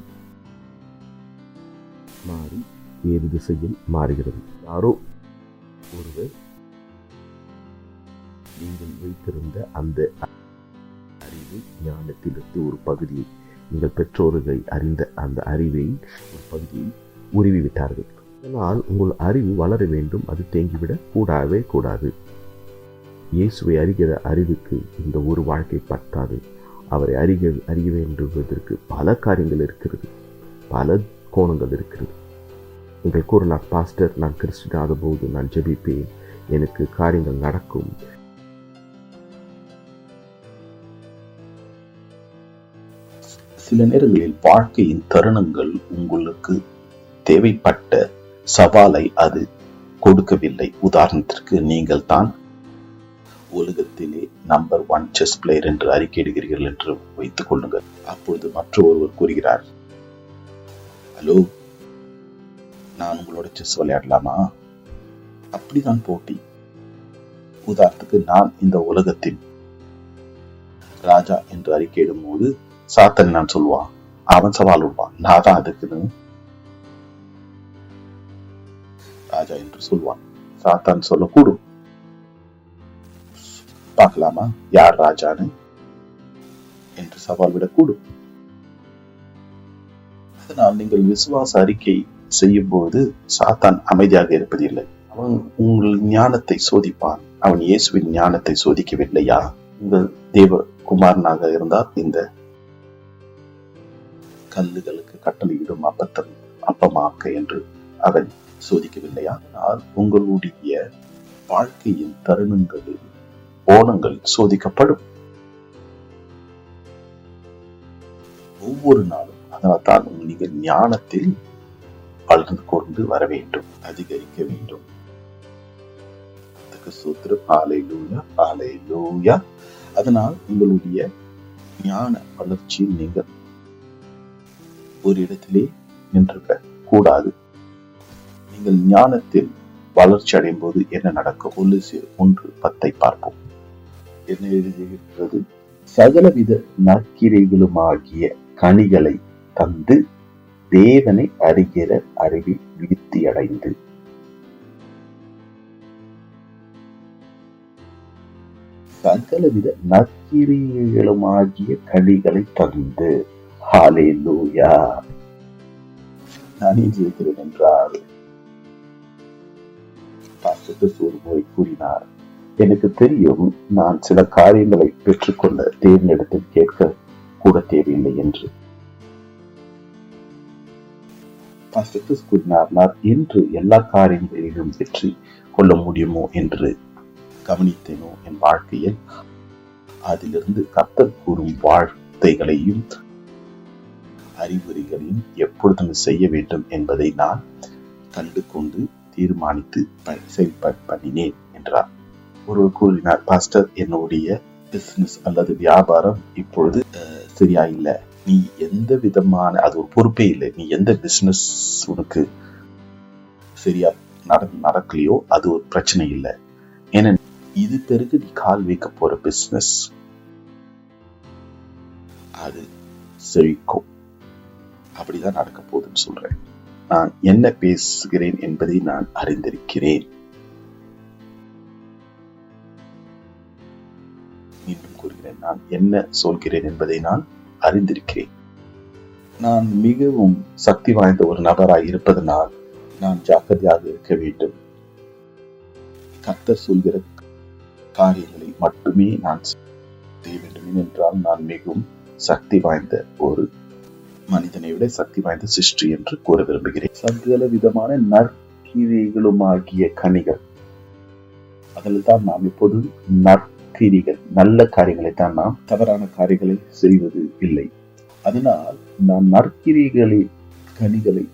மாறி வேறு திசையில் மாறுகிறது. யாரோ ஒருவர் நீங்கள் வைத்திருந்த அந்த அறிவு ஞானத்திலிருந்து ஒரு பகுதியை, நீங்கள் பெற்றோர்கள் அறிந்த அந்த அறிவை ஒரு பகுதியை உருவி விட்டார்கள். இதனால் உங்கள் அறிவு வளர வேண்டும், அது தேங்கிவிடக் கூடவே கூடாது. இயேசுவை அறிகிற அறிவுக்கு இந்த ஒரு வாழ்க்கை பத்தாது. அவரை அறிய வேண்டுவதற்கு பல காரியங்கள் இருக்கிறது, பல கோணங்கள் இருக்கிறது. நீங்கள் கூறலாம், பாஸ்டர், நான் கிறிஸ்டினாத போது நான் ஜெபிப்பேன், எனக்கு காரியங்கள் நடக்கும். சில நேரங்களில் வாழ்க்கையின் தருணங்கள் உங்களுக்கு தேவைப்பட்ட சவாலை அது கொடுக்கவில்லை. உதாரணத்திற்கு, நீங்கள் தான் உலகத்திலே நம்பர் 1 செஸ் பிளேயர் என்று அறிக்கையிடுகிறீர்கள் என்று வைத்துக் கொள்ளுங்கள். அப்பொழுது மற்றொருவர் கூறுகிறார், ஹலோ, நான் உங்களோட செஸ் விளையாடலாமா? அப்படிதான் போட்டி. உதாரணத்துக்கு, நான் இந்த உலகத்தின் ராஜா என்று அறிக்கையிடும் போது சாத்தன் நான் சொல்லுவான், அவன் சவால் விடுவான், நான் தான் அதுக்குன்னு ராஜா என்று சொல்வான். சாத்தான் சொல்லக்கூடும், பார்க்கலாமா யார் ராஜான்னு என்று சவால் விடக்கூடும். அதனால் நீங்கள் விசுவாச அறிக்கை செய்யும் போது சாத்தான் அமைதியாக இருப்பதில்லை. அவன் உங்கள் ஞானத்தை சோதிப்பான். அவன் இயேசுவின் ஞானத்தை சோதிக்கவில்லையா? உங்கள் தேவ குமாரனாக இருந்தால் இந்த கல்லுகளுக்கு கட்டளையிடும் அப்பமாக்க என்று அவன் சோதிக்கவில்லையா? ஆனால் உங்களுடைய வாழ்க்கையின் தருணங்களில் கோணங்கள் சோதிக்கப்படும் ஒவ்வொரு நாளும். அதனால் தான் நீங்கள் ஞானத்தில் வளர்ந்து கொண்டு வர வேண்டும், அதிகரிக்க வேண்டும். அதுக்கு சூத்திரம் ஹல்லேலூயா, ஹல்லேலூயா. அதனால் உங்களுடைய ஞான வளர்ச்சியில் நீங்கள் ஒரு இடத்திலே நின்றுவிட கூடாது. நீங்கள் ஞானத்தில் வளர்ச்சி அடையும் போது என்ன நடக்கும்? கொலோசியர் 1:10 பார்ப்போம். என்ன எழுதுகிறது? சகலவித நற்கிரைகளுமாகிய கனிகளை தந்து தேவனை அறிகிற அறிவில் விருத்தி அடைந்து. சகலவித நற்கிரைகளுமாகிய கனிகளை தந்து. ஹல்லேலூயா. நான் இருக்கிறேன் என்றால் ஒரு முறை கூறினார், எனக்கு தெரியும் நான் சில காரியங்களை பெற்றுக்கொள்ள தேவனிடத்தில் கேட்க கூட தேவையில்லை என்று. கூறினார், நான் என்று எல்லா காரியங்களிலும் வெற்றி கொள்ள முடியுமோ என்று கவனித்தேனோ என் வாழ்க்கையில். அதிலிருந்து கர்த்தர் கூறும் வார்த்தைகளையும் அறிவுரைகளையும் எப்பொழுதும் செய்ய வேண்டும் என்பதை நான் கண்டு கொண்டு தீர்மானித்து பண்ணினேன் என்றார். ஒருவர் கூறினார், பாஸ்டர், என்னுடைய பிசினஸ் அல்லது வியாபாரம் இப்பொழுது சரியா இல்லை. நீ எந்த விதமான, அது ஒரு பொறுப்பே இல்லை, நீ எந்த பிசினஸ் உனக்கு சரியா நடக்கலையோ அது ஒரு பிரச்சனை இல்லை. ஏன்னா இது பிறகு நீ கால் வைக்க போற பிசினஸ் அது செழிக்கும். அப்படிதான் நடக்க போகுதுன்னு சொல்றேன். நான் என்ன பேசுகிறேன் என்பதை நான் அறிந்திருக்கிறேன். மீண்டும் கூறுகிறேன், நான் என்ன சொல்கிறேன் என்பதை நான் அறிந்திருக்கிறேன். நான் மிகவும் சக்தி வாய்ந்த ஒரு நபராய் இருப்பதனால் நான் ஜாக்கிரதையாக இருக்க வேண்டும். கர்த்தர் சொல்கிற காரியங்களை மட்டுமே நான் செய்ய வேண்டும். என்றால் நான் மிகவும் சக்தி வாய்ந்த ஒரு மனிதனை விட சக்தி வாய்ந்த சிருஷ்டி என்று கூற விரும்புகிறேன். சகல விதமான நற்கிரைகளுமாகிய கனிகள், அதில் தான் நாம் இப்போது நற்கிரிகள், நல்ல காரியங்களை தான் நாம் தவறான காரியங்களை செய்வது இல்லை. அதனால் நான் நற்கிரிகளை கனிகளை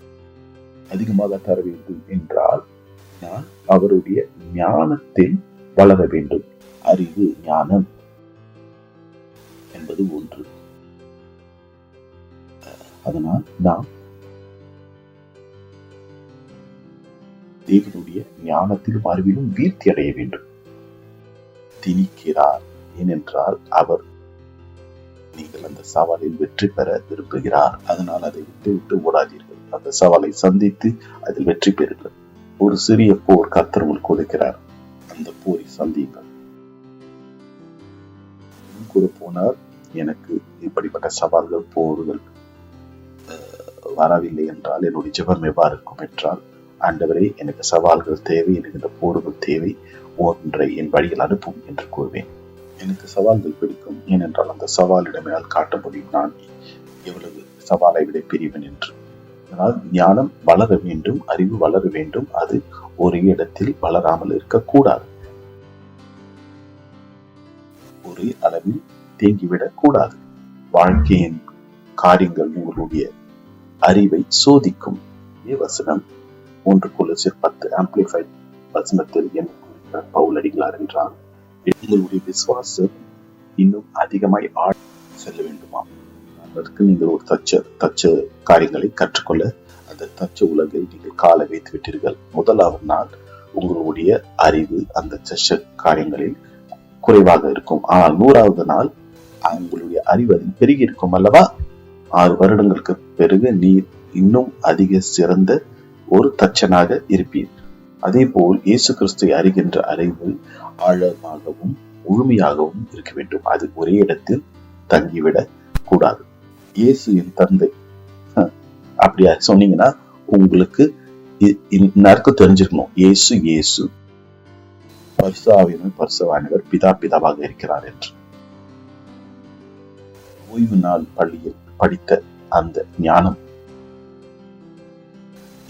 அதிகமாக தர வேண்டும் என்றால் நான் அவருடைய ஞானத்தில் வளர வேண்டும். அறிவு, ஞானம் என்பது ஒன்று. அதனால் நாம் தேவனுடைய ஞானத்திலும் அறிவிலும் வீழ்ச்சி அடைய வேண்டும். திணிக்கிறார், ஏனென்றால் அவர் நீங்கள் அந்த சவாலில் வெற்றி பெற விரும்புகிறார். அதனால் அதை விட்டு ஓடாதீர்கள். அந்த சவாலை சந்தித்து அதில் வெற்றி பெறுங்கள். ஒரு சிறிய போர் கர்த்தர் உங்களுக்கு கொடுக்கிறார், அந்த போரை சந்தியுங்கள். கூற போனார், எனக்கு இப்படிப்பட்ட சவால்கள் போர்கள் வரவில்லை என்றால் என்னுடைய ஜெபம் எவ்வாறு இருக்கும் என்றால், ஆண்டவரே எனக்கு சவால்கள் தேவை, எனக்கு இந்த போர்கள் தேவை, ஒன்றை என் வழியில் அனுப்பும் என்று கூறுவேன். எனக்கு சவால்கள் பிடிக்கும், ஏனென்றால் அந்த சவாலிடம் என்னால் காட்ட முடியும் நான் எவ்வளவு சவாலை விட பெரியவன் என்று. அதனால் ஞானம் வளர வேண்டும், அறிவு வளர வேண்டும். அது ஒரு இடத்தில் வளராமல் இருக்கக்கூடாது, ஒரே அளவில் தேங்கிவிடக் கூடாது. வாழ்க்கையின் காரியங்கள் உங்களுடைய அறிவை சோதிக்கும். வசனம் 1 கொலோசியர் 10 ஆம்பிளிஃபைட் வசனத்தில் என்ன பவுல் அடிகளார் என்றால், உங்களுடைய விசுவாசம் இன்னும் அதிகமாய் செல்ல வேண்டுமா? அதற்கு நீங்கள் ஒரு தச்ச காரியங்களை கற்றுக்கொள்ள அந்த தச்ச உலகில் நீங்கள் காலை வைத்து விட்டீர்கள். முதலாவது நாள் உங்களுடைய அறிவு அந்த தச்ச காரியங்களில் குறைவாக இருக்கும். ஆனால் 100வது நாள் உங்களுடைய அறிவு அதில் பெருகி இருக்கும் அல்லவா? 6 வருடங்களுக்கு பிறகு நீர் இன்னும் அதிக சிறந்த ஒரு தச்சனாக இருப்பீர். அதே போல் இயேசு கிறிஸ்துவை அறிகின்ற அறிவு ஆழமாகவும் முழுமையாகவும் இருக்க வேண்டும். அது ஒரே இடத்தில் தங்கிவிடக் கூடாது. இயேசு என் தந்தை அப்படியா சொன்னீங்கன்னா உங்களுக்கு எல்லாருக்கும் தெரிஞ்சிருக்கணும், இயேசு பரிசுத்தவானவர் பிதாவாக இருக்கிறார் என்று. ஓய்வு நாள் பள்ளியில் படித்த அந்த ஞானம்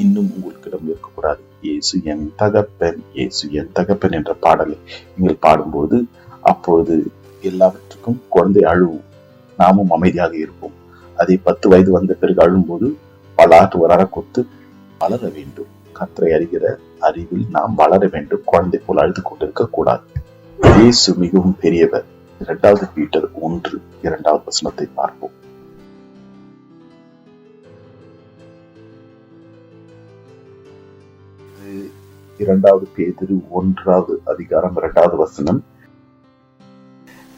இன்னும் உங்களுக்கிடம் இருக்கக்கூடாது. இயேசு என் தகப்பன், இயேசு என் தகப்பன் என்ற பாடலை நீங்கள் பாடும்போது அப்பொழுது எல்லாவற்றுக்கும் குழந்தை அழுவும், நாமும் அமைதியாக இருப்போம். அதை 10 வயது வந்த பிறகு அழும்போது பலாட்டு வளர கொத்து வளர வேண்டும். கர்த்தரை அறிகிற அறிவில் நாம் வளர வேண்டும். குழந்தை போல் அழுது கொண்டிருக்க கூடாது. இயேசு மிகவும் பெரியவர். 2 பீட்டர் 1:2 வசனத்தை பார்ப்போம். இரண்டாவது பேதுரு 1:2 வசனம்,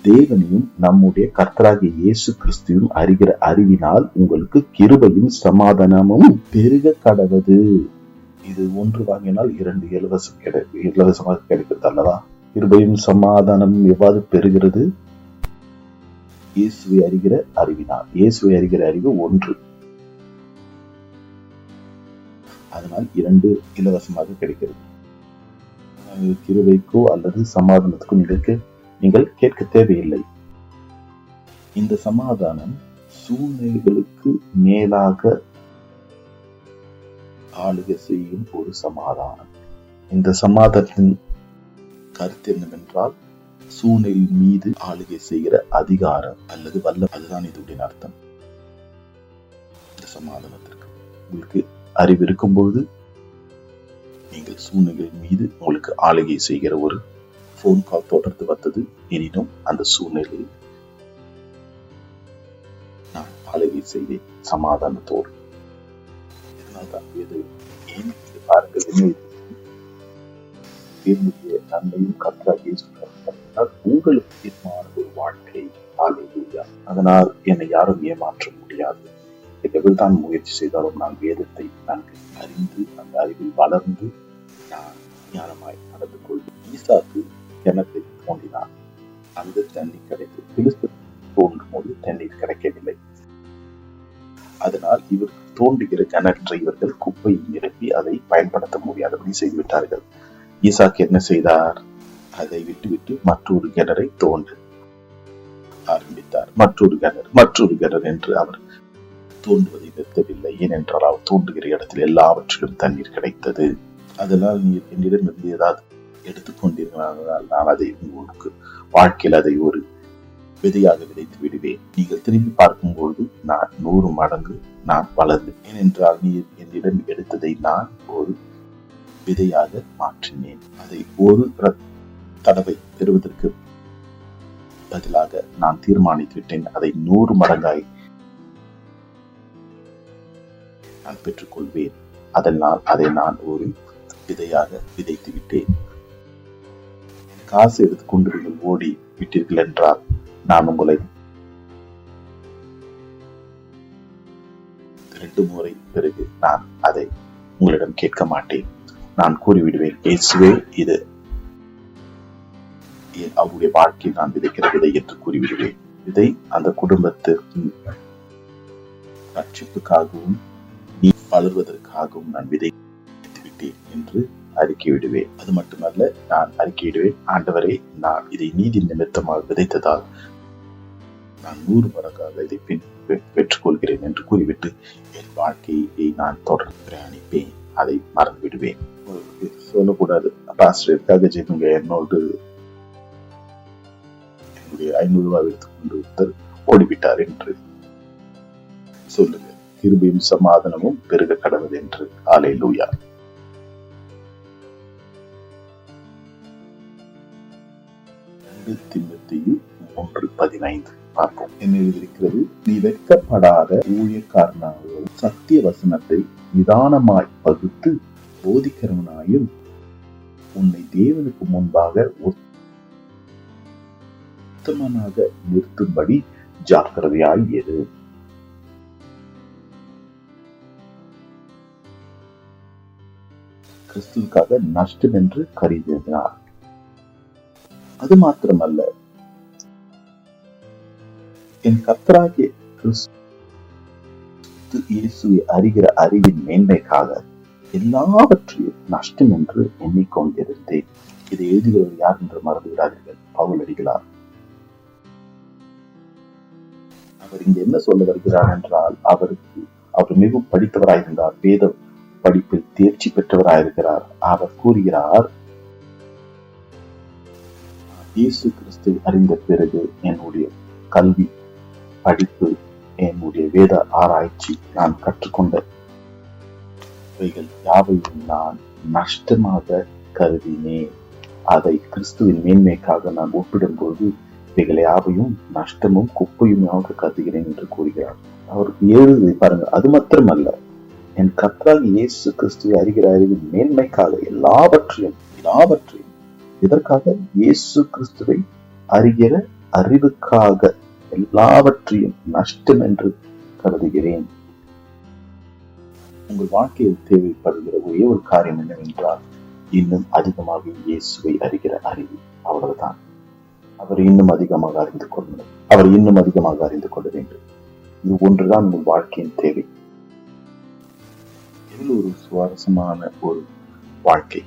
தேவனையும் நம்முடைய கர்த்தராகிய இயேசு கிறிஸ்துவையும் அறிகிற அறிவினால் உங்களுக்கு கிருபையும் சமாதானமும் பெருக கடவது. இது 1 வாங்கினால் 2 இலவசமாக கிடைக்கிறது அல்லவா? கிருபையும் சமாதானமும் எவ்வாறு பெறுகிறது? இயேசுவை அறிகிற அறிவினால். இயேசுவை அறிகிற அறிவு 1, அதனால் 2 இலவசமாக கிடைக்கிறது. கிருபைக்கோ அல்லது சமாதானத்துக்கோ நீங்கள் கேட்க தேவையில்லை. இந்த சமாதானம் சூழ்நிலைகளுக்கு மேலாக ஆளுகை செய்யும் ஒரு சமாதானம். இந்த சமாதானத்தின் கருத்து என்னவென்றால், சூழ்நிலை மீது ஆளுகை செய்கிற அதிகாரம் அல்லது வல்லம், அதுதான் இதனுடைய அர்த்தம். இந்த சமாதானத்திற்கு உங்களுக்கு அறிவு இருக்கும் பொழுது நீங்கள் சூழ்நிலைகள் மீது உங்களுக்கு ஆளுகை செய்கிற ஒரு போன் கால் தொடர்ந்து வந்தது, எனினும் அந்த சூழ்நிலையில் நான் ஆளுகை செய்தேன் சமாதானத்தோடு. இதனால்தான் ஏன் பாருங்கள், என்னுடைய நன்மையும் கர்த்தராகிய உங்களுக்கு தீர்மான ஒரு வாழ்க்கை. அதனால் என்னை யாரும் ஏமாற்ற முடியாது. எவ்வளவுதான் முயற்சி செய்தாலும் நான் வேதத்தை நன்கு அறிந்து அந்த அறிவில் வளர்ந்து நான் ஞானமாய் நடந்து கொள்வேன். ஈசாக்கு கிணத்தை தோண்டினான், அந்த தண்ணீர் கிடைத்தது. பிலிஸ்தர் தோன்றும் போது தண்ணீர் கிடைக்கவில்லை. அதனால் இவர் தோண்டுகிற கிணற்றை இவர்கள் குப்பையை நிரப்பி அதை பயன்படுத்த முடியாதபடி செய்துவிட்டார்கள். ஈசாக்கு என்ன செய்தார்? அதை விட்டுவிட்டு மற்றொரு கிணறை தோண்ட ஆரம்பித்தார். மற்றொரு கிணறு என்று அவர் தோண்டுவதை நிறுத்தவில்லை. ஏனென்றால் அவர் தோண்டுகிற இடத்தில் எல்லாவற்றிலும் தண்ணீர் கிடைத்தது. அதனால் நீர் என்னிடம் இருந்து ஏதாவது எடுத்துக்கொண்டிருந்தால் நான் அதை உங்களுக்கு வாழ்க்கையில் அதை ஒரு விதையாக விதைத்து விடுவேன். நீங்கள் திரும்பி பார்க்கும்போது நான் 100 மடங்கு நான் வளர்ந்தேன். ஏனென்றால் நீர் என்னிடம் எடுத்ததை நான் ஒரு விதையாக மாற்றினேன். அதை ஒரு தடவை பெறுவதற்கு பதிலாக நான் தீர்மானித்து விட்டேன். அதை 100 மடங்காய் நான் பெற்றுக்கொள்வேன். அதனால் அதை நான் ஒரு விதையாக விதைத்து விட்டேன். காசு எடுத்துக்கொண்டு நீங்கள் ஓடி விட்டீர்கள் என்றால் நான் உங்களை 2 முறை பிறகு நான் அதை உங்களிடம் கேட்க மாட்டேன். நான் கூறிவிடுவேன், இயேசுவே இது அவருடைய வாழ்க்கையில் நான் விதைக்கிற விதை என்று கூறிவிடுவேன். விதை அந்த குடும்பத்திற்கு ரட்சிப்புக்காகவும் நீ வளர்வதற்காகவும் நான் விதைத்து விட்டேன் என்று அறிக்கையிடுவேன். அது மட்டுமல்ல, நான் அறிக்கையிடுவேன், ஆண்டவரே, நான் இதை நீதி நிமித்தமாக விதைத்ததால் நான் 100 மடங்காக இதை பெற்றுக்கொள்கிறேன் என்று கூறிவிட்டு என் வாழ்க்கையை நான் தொடர்ந்து பிரயாணிப்பேன். அதை மறந்து விடுவேன். சொல்லக்கூடாது, பாஸ்டருக்காக ஜெபிங்க, என்னோடு என்னுடைய 500 ரூபாய் எடுத்துக்கொண்டு ஒருத்தர் ஓடிவிட்டார் என்று சொல்லுங்க. கிருபையும் சமாதானமும் பெருக கடவுள் என்று. அல்லேலூயா. தீமோத்தேயு 3:15 பார்ப்போம். என்ன எழுதியிருக்கிறது? நீ வெட்கப்படாத ஊழியக்காரனாகவும் சத்திய வசனத்தை நிதானமாய் பகுத்து போதிக்கிறவனாயும் உன்னை தேவனுக்கு முன்பாக உத்தமனாக நிறுத்தும்படி ஜாக்கிரதையாய் இரு. கிறிஸ்துவுக்காக நஷ்டம் என்று கருதினார். அது மாத்திரமல்ல, என் கர்த்தராகிய கிறிஸ்து இயேசுவை அறிகிற அறிவின் மேன்மைக்காக எல்லாவற்றையும் நஷ்டம் என்று எண்ணிக்கொண்டிருந்தேன். இதை எழுதுகிறவர் யார் என்று மறந்து விடாதீர்கள், பவுல் அடிகளார். அவர் இங்கு என்ன சொல்ல வருகிறார் என்றால், அவர் மிகவும் படித்தவராயிருந்தார், வேத படிப்பில் தேர்ச்சி பெற்றவராயிருக்கிறார். அவர் கூறுகிறார், இயேசு கிறிஸ்துவை அறிந்த பிறகு என்னுடைய கல்வி படிப்பு, என்னுடைய வேத ஆராய்ச்சி, நான் கற்றுக்கொண்டவைகள் யாவையும் நான் நஷ்டமாக கருதினேன். அதை கிறிஸ்துவின் மேன்மைக்காக நான் ஒப்பிடும்போது இவைகள் யாவையும் நஷ்டமும் குப்பையுமாக கருதுகிறேன் என்று கூறுகிறார். அவர் எழுதி பாருங்க. அது மாத்திரமல்ல, என் கர்த்தராகிய இயேசு கிறிஸ்துவை அறிகிற அறிவின் மேன்மைக்காக எல்லாவற்றையும் இதற்காக இயேசு கிறிஸ்துவை அறிகிற அறிவுக்காக எல்லாவற்றையும் நஷ்டம் என்று கருதுகிறேன். உங்கள் வாழ்க்கையில் தேவைப்படுகிற ஒரே ஒரு காரியம் என்னவென்றால், இன்னும் அதிகமாக இயேசுவை அறிகிற அறிவு. அவ்வளவுதான். அவரை இன்னும் அதிகமாக அறிந்து கொள்ளணும். அவரை இன்னும் அதிகமாக அறிந்து கொள்ள வேண்டும். இது ஒன்றுதான் உங்கள் வாழ்க்கையின் தேவை. எவ்வளவு ஒரு சுவாரஸ்யமான ஒரு வாழ்க்கை,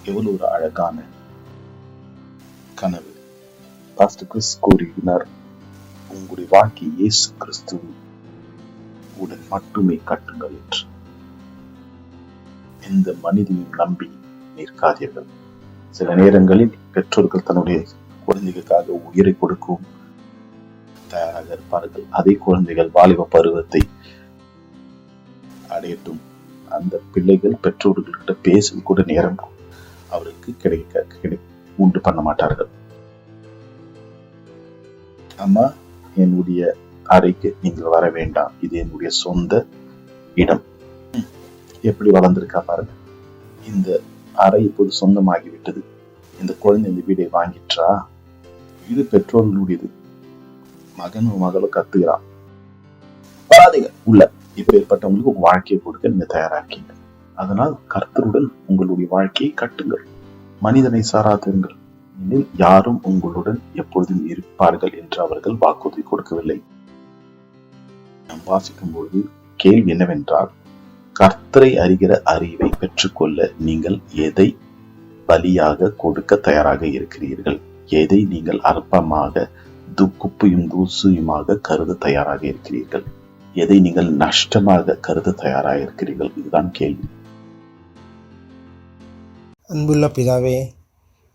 எவ்வளவு ஒரு அழகான கனவு. பாஸ்டர் கிறிஸ் கூறினார், உங்களுடைய வாழ்க்கை இயேசு கிறிஸ்து உடன் மட்டுமே கட்டுங்கள் என்று. எந்த மனிதனையும் நம்பி நிற்காதீர்கள். சில நேரங்களில் பெற்றோர்கள் தன்னுடைய குழந்தைகளுக்காக உயிரை கொடுக்கும் தயாராக இருப்பார்கள். அதே குழந்தைகள் வாலிப பருவத்தை அடையட்டும், அந்த பிள்ளைகள் பெற்றோர்கள்கிட்ட பேசும் கூட நேரம் அவருக்கு உண்டு பண்ண மாட்டார்கள். அம்மா, என்னுடைய அறைக்கு நீங்கள் வர வேண்டாம், இது என்னுடைய சொந்த இடம். எப்படி வளர்ந்திருக்கா பாருங்க. இந்த அறை இப்போது சொந்தமாகிவிட்டது. இந்த குழந்தை இந்த வீடை வாங்கிற்றா, இது பெற்றோர்களுடையது. மகனும் மகளும் கத்துகிறான், வராதீங்க உள்ள. இப்ப ஏற்பட்டவங்களுக்கு உங்க வாழ்க்கையை கொடுக்க நீங்க தயாராக்கீங்க. அதனால் கர்த்தருடன் உங்களுடைய வாழ்க்கையை கட்டுங்கள். மனிதனை சாராதிருங்கள். யாரும் உங்களுடன் எப்பொழுதும் இருப்பார்கள் என்று அவர்கள் வாக்குறுதி கொடுக்கவில்லை. நாம் வாசிக்கும் பொழுது கேள்வி என்னவென்றால், கர்த்தரை அறிகிற அறிவை பெற்றுக்கொள்ள நீங்கள் எதை பலியாக கொடுக்க தயாராக இருக்கிறீர்கள்? எதை நீங்கள் அற்பமாக குப்பையும் தூசியுமாக கருத தயாராக இருக்கிறீர்கள்? எதை நீங்கள் நஷ்டமாக கருத தயாராக இருக்கிறீர்கள்? இதுதான் கேள்வி. அன்புள்ள பிதாவே,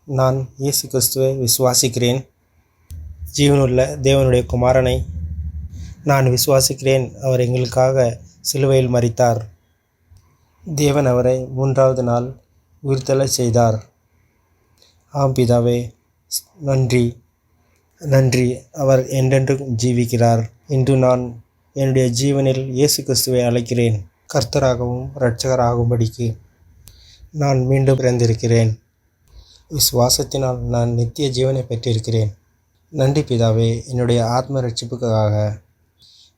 நான் இயேசு கிறிஸ்துவை விசுவாசிக்கிறேன். ஜீவனுள்ள தேவனுடைய குமாரனை நான் விசுவாசிக்கிறேன். அவர் எங்களுக்காக சிலுவையில் மரித்தார். தேவன் அவரை 3வது நாள் உயிர்த்தெழச் செய்தார். ஆம் பிதாவே, நன்றி நன்றி. அவர் என்றென்றும் ஜீவிக்கிறார். இன்று நான் என்னுடைய ஜீவனில் இயேசு கிறிஸ்துவை அழைக்கிறேன். கர்த்தராகவும் இரட்சகராகும்படிக்கு நான் மீண்டும் பிறந்திருக்கிறேன். விசுவாசத்தினால் நான் நித்திய ஜீவனை பெற்றிருக்கிறேன். நன்றி பிதாவே, என்னுடைய ஆத்ம ரட்சிப்புக்காக.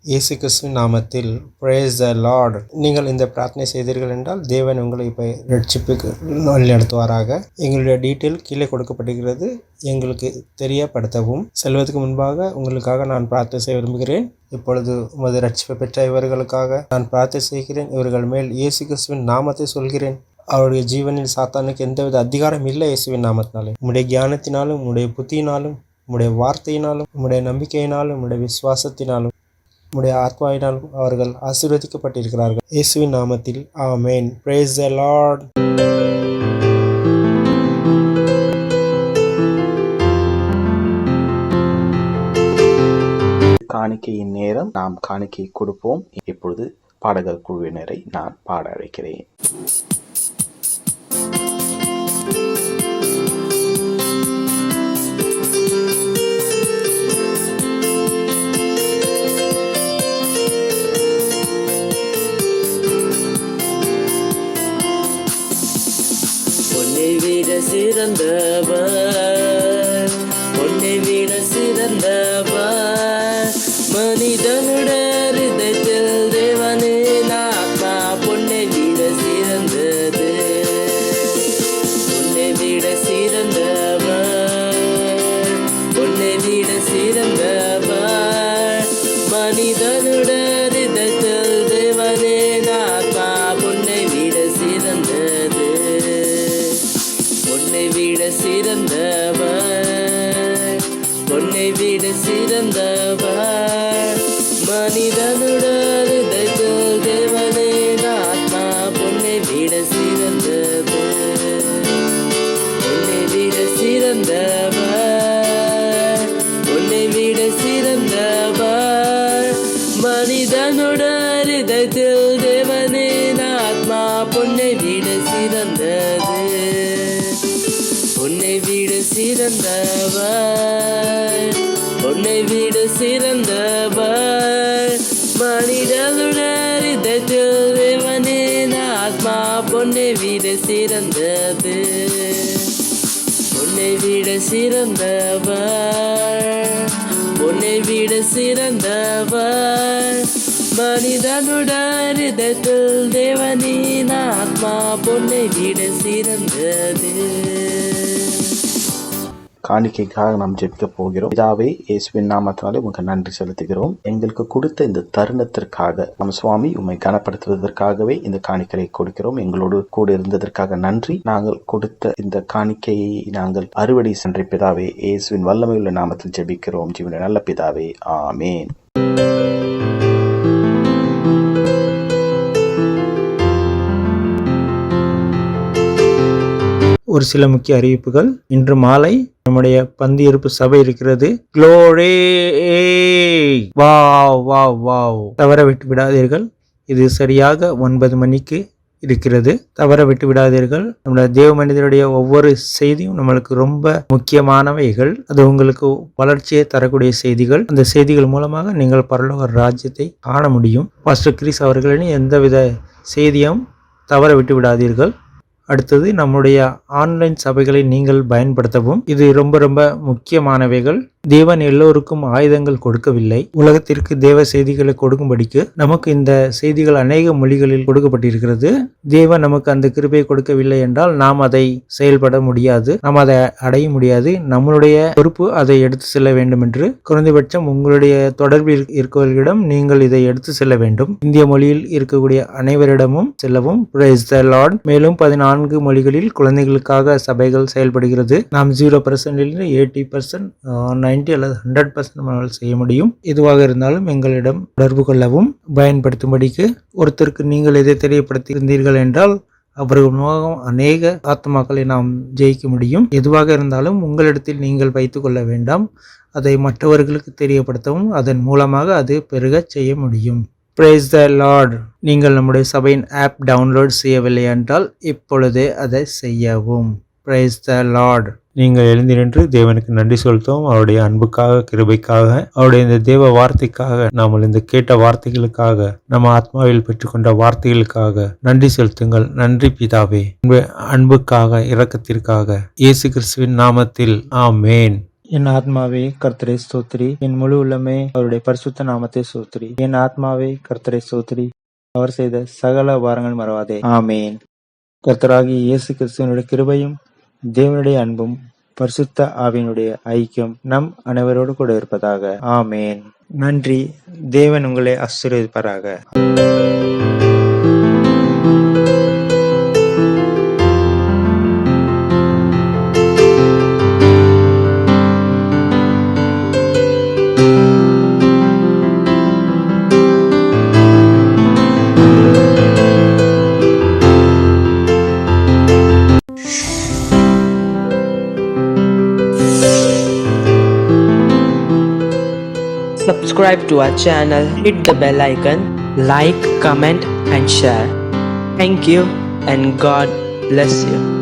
இயேசு கிறிஸ்துவின் நாமத்தில் praise the Lord. நீங்கள் இந்த பிரார்த்தனை செய்தீர்கள் என்றால் தேவன் உங்களை இப்போ ரட்சிப்புக்கு வழிநடத்துவாராக. எங்களுடைய டீட்டெயில் கீழே கொடுக்கப்பட்டிருக்கிறது. எங்களுக்கு தெரியப்படுத்தவும். செல்வதற்கு முன்பாக உங்களுக்காக நான் பிரார்த்தனை செய்ய விரும்புகிறேன். இப்பொழுது உமது ரட்சிப்பை பெற்ற இவர்களுக்காக நான் பிரார்த்தனை செய்கிறேன். இவர்கள் மேல் இயேசு கிறிஸ்துவின் நாமத்தை சொல்கிறேன். அவருடைய ஜீவனில் சாத்தானுக்கு எந்தவித அதிகாரம் இல்லை. இயேசுவின் நாமத்தினாலே உம்முடைய ஞானத்தினாலும் உம்முடைய புத்தியினாலும் உம்முடைய வார்த்தையினாலும் உம்முடைய நம்பிக்கையினாலும் உம்முடைய விசுவாசத்தினாலும் உம்முடைய ஆத்மாவினாலும் அவர்கள் ஆசீர்வதிக்கப்பட்டிருக்கிறார்கள். இயேசுவின் நாமத்தில் ஆமென். Praise the Lord. காணிக்கையின் நேரம். நாம் காணிக்கை கொடுப்போம். இப்பொழுது பாடகர் குழுவினரை நான் பாட அழைக்கிறேன். பொன்னை விட சிறந்தவர், பொன்னை விட சிறந்தவர், மனிதனுடைய இதயத்தில் தேவனின் ஆத்மா பொன்னை விட சிறந்தது. பொன்னை விட சிறந்தவர், பொன்னை விட சிறந்தவர், மனிதனுடைய இதயத்தில் தேவனின் ஆத்மா பொன்னை விட சிறந்தது. பொன்னை விட சிறந்தவர், பொன்னை விட சிறந்தவர், மனிதனுடைய இதயத்தில் தேவனின் ஆத்மா பொன்னை விட சிறந்தது. பொன்னை விட சிறந்தவர், பொன்னை விட சிறந்தவர், மனிதனுடைய இதயத்தில் தேவனின் ஆத்மா பொன்னை விட சிறந்தது. பொன்னை விட சிறந்தவர், பொன்னை விட சிறந்தவர், மனிதனுடைய இதயத்தில் தேவனின் ஆத்மா பொன்னை விட சிறந்தது. பொன்னை விட சிறந்தவர், பொன்னை விட சிறந்தவர், மனிதனுடைய இதயத்தில் தேவனின் ஆத்மா பொன்னை விட சிறந்தது. காணிக்கைக்காக நாம் ஜெபிக்க போகிறோம். பிதாவே, இயேசுவின் நாமத்தினாலே உமக்கு நன்றி செலுத்துகிறோம். எங்களுக்கு கொடுத்த இந்த தருணத்திற்காக நம் சுவாமி உம்மை கனப்படுத்துவதற்காகவே இந்த காணிக்கையை கொடுக்கிறோம். எங்களோடு கூட இருந்ததற்காக நன்றி. நாங்கள் கொடுத்த இந்த காணிக்கையை நாங்கள் அறுவடை சென்ற பிதாவே, இயேசுவின் வல்லமையுள்ள நாமத்தில் ஜெபிக்கிறோம். ஜீவனுடைய நல்ல பிதாவே, ஆமேன். ஒரு சில முக்கிய அறிவிப்புகள். இன்று மாலை நம்முடைய பந்தியிருப்பு சபை இருக்கிறது. Glory, wow wow wow. தவற விட்டு விடாதீர்கள். இது சரியாக 9 மணிக்கு இருக்கிறது. தவற விட்டு விடாதீர்கள். நம்முடைய தேவ மனிதனுடைய ஒவ்வொரு செய்தியும் நம்மளுக்கு ரொம்ப முக்கியமானவைகள். அது உங்களுக்கு வளர்ச்சியை தரக்கூடிய செய்திகள். அந்த செய்திகள் மூலமாக நீங்கள் பரலோக ராஜ்யத்தை காண முடியும். பாஸ்டர் கிறிஸ் அவர்களின் எந்தவித செய்தியும் தவற விட்டு விடாதீர்கள். அடுத்தது, நம்முடைய ஆன்லைன் சபைகளை நீங்கள் பயன்படுத்தவும். இது ரொம்ப ரொம்ப முக்கியமானவைகள். தேவன் எல்லோருக்கும் ஆயுதங்கள் கொடுக்கவில்லை. உலகத்திற்கு தேவ செய்திகளை கொடுக்கும்படிக்கு நமக்கு இந்த செய்திகள் அநேக மொழிகளில் கொடுக்கப்பட்டிருக்கிறது. தேவன் நமக்கு அந்த கிருபையை கொடுக்கவில்லை என்றால் நாம் அதை செயல்பட முடியாது, நாம் அதை அடைய முடியாது. நம்மளுடைய பொறுப்பு அதை எடுத்து செல்ல வேண்டும் என்று குறைந்தபட்சம் உங்களுடைய தொடர்பில் இருக்கவர்களிடம் நீங்கள் இதை எடுத்து செல்ல வேண்டும். இந்திய மொழியில் இருக்கக்கூடிய அனைவரிடமும் செல்லவும். Praise the Lord. மேலும் 14 மொழிகளில் குழந்தைகளுக்காக சபைகள் செயல்படுகிறது. நாம் 0% 80%, 90 அல்லது 100% நம்மால் செய்ய முடியும். எதுவாக இருந்தாலும் எங்களிடம் தொடர்பு கொள்ளவும். பயன்படுத்தும்படிக்கு ஒருத்தருக்கு நீங்கள் இதை தெரியப்படுத்தி இருந்தீர்கள் என்றால் அவர்கள் மூலம் அநேக ஆத்மாக்களை நாம் ஜெயிக்க முடியும். எதுவாக இருந்தாலும் உங்களிடத்தில் நீங்கள் வைத்துக் கொள்ள வேண்டாம். அதை மற்றவர்களுக்கு தெரியப்படுத்தவும். அதன் மூலமாக அது பெருக செய்ய முடியும். Praise the Lord. நீங்கள் நம்முடைய சபையின் ஆப் டவுன்லோட் செய்யவில்லை என்றால் இப்பொழுதே அதை செய்யவும். Praise the Lord. நீங்கள் எழுந்து நின்று தேவனுக்கு நன்றி செலுத்தவும். அவருடைய அன்புக்காக, கிருபைக்காக, அவருடைய இந்த தேவ வார்த்தைக்காக, நாம் இந்த கேட்ட வார்த்தைகளுக்காக, நம்ம ஆத்மாவில் பெற்றுக்கொண்ட வார்த்தைகளுக்காக நன்றி செலுத்துங்கள். நன்றி பிதாவே. அன்புக்காக, இரக்கத்திற்காக இயேசு கிறிஸ்துவின் நாமத்தில் ஆமேன். என் ஆத்மாவே கர்த்தரை ஸ்தோத்திரி, என் முழு உள்ளமே அவருடைய பரிசுத்த நாமத்தை ஸ்தோத்திரி. என் ஆத்மாவே கர்த்தரை ஸ்தோத்திரி, அவர் செய்த சகல உபகாரங்கள் மறவாதே. ஆமேன். கர்த்தராகிய இயேசு கிறிஸ்துவனுடைய கிருபையும் தேவனுடைய அன்பும் பரிசுத்த ஆவியினுடைய ஐக்கியம் நம் அனைவரோடு கூட இருப்பதாக. ஆமேன். நன்றி. தேவன் உங்களை ஆசீர்வதிப்பாராக. Subscribe to our channel, hit the bell icon, like, comment and share. Thank you and God bless you.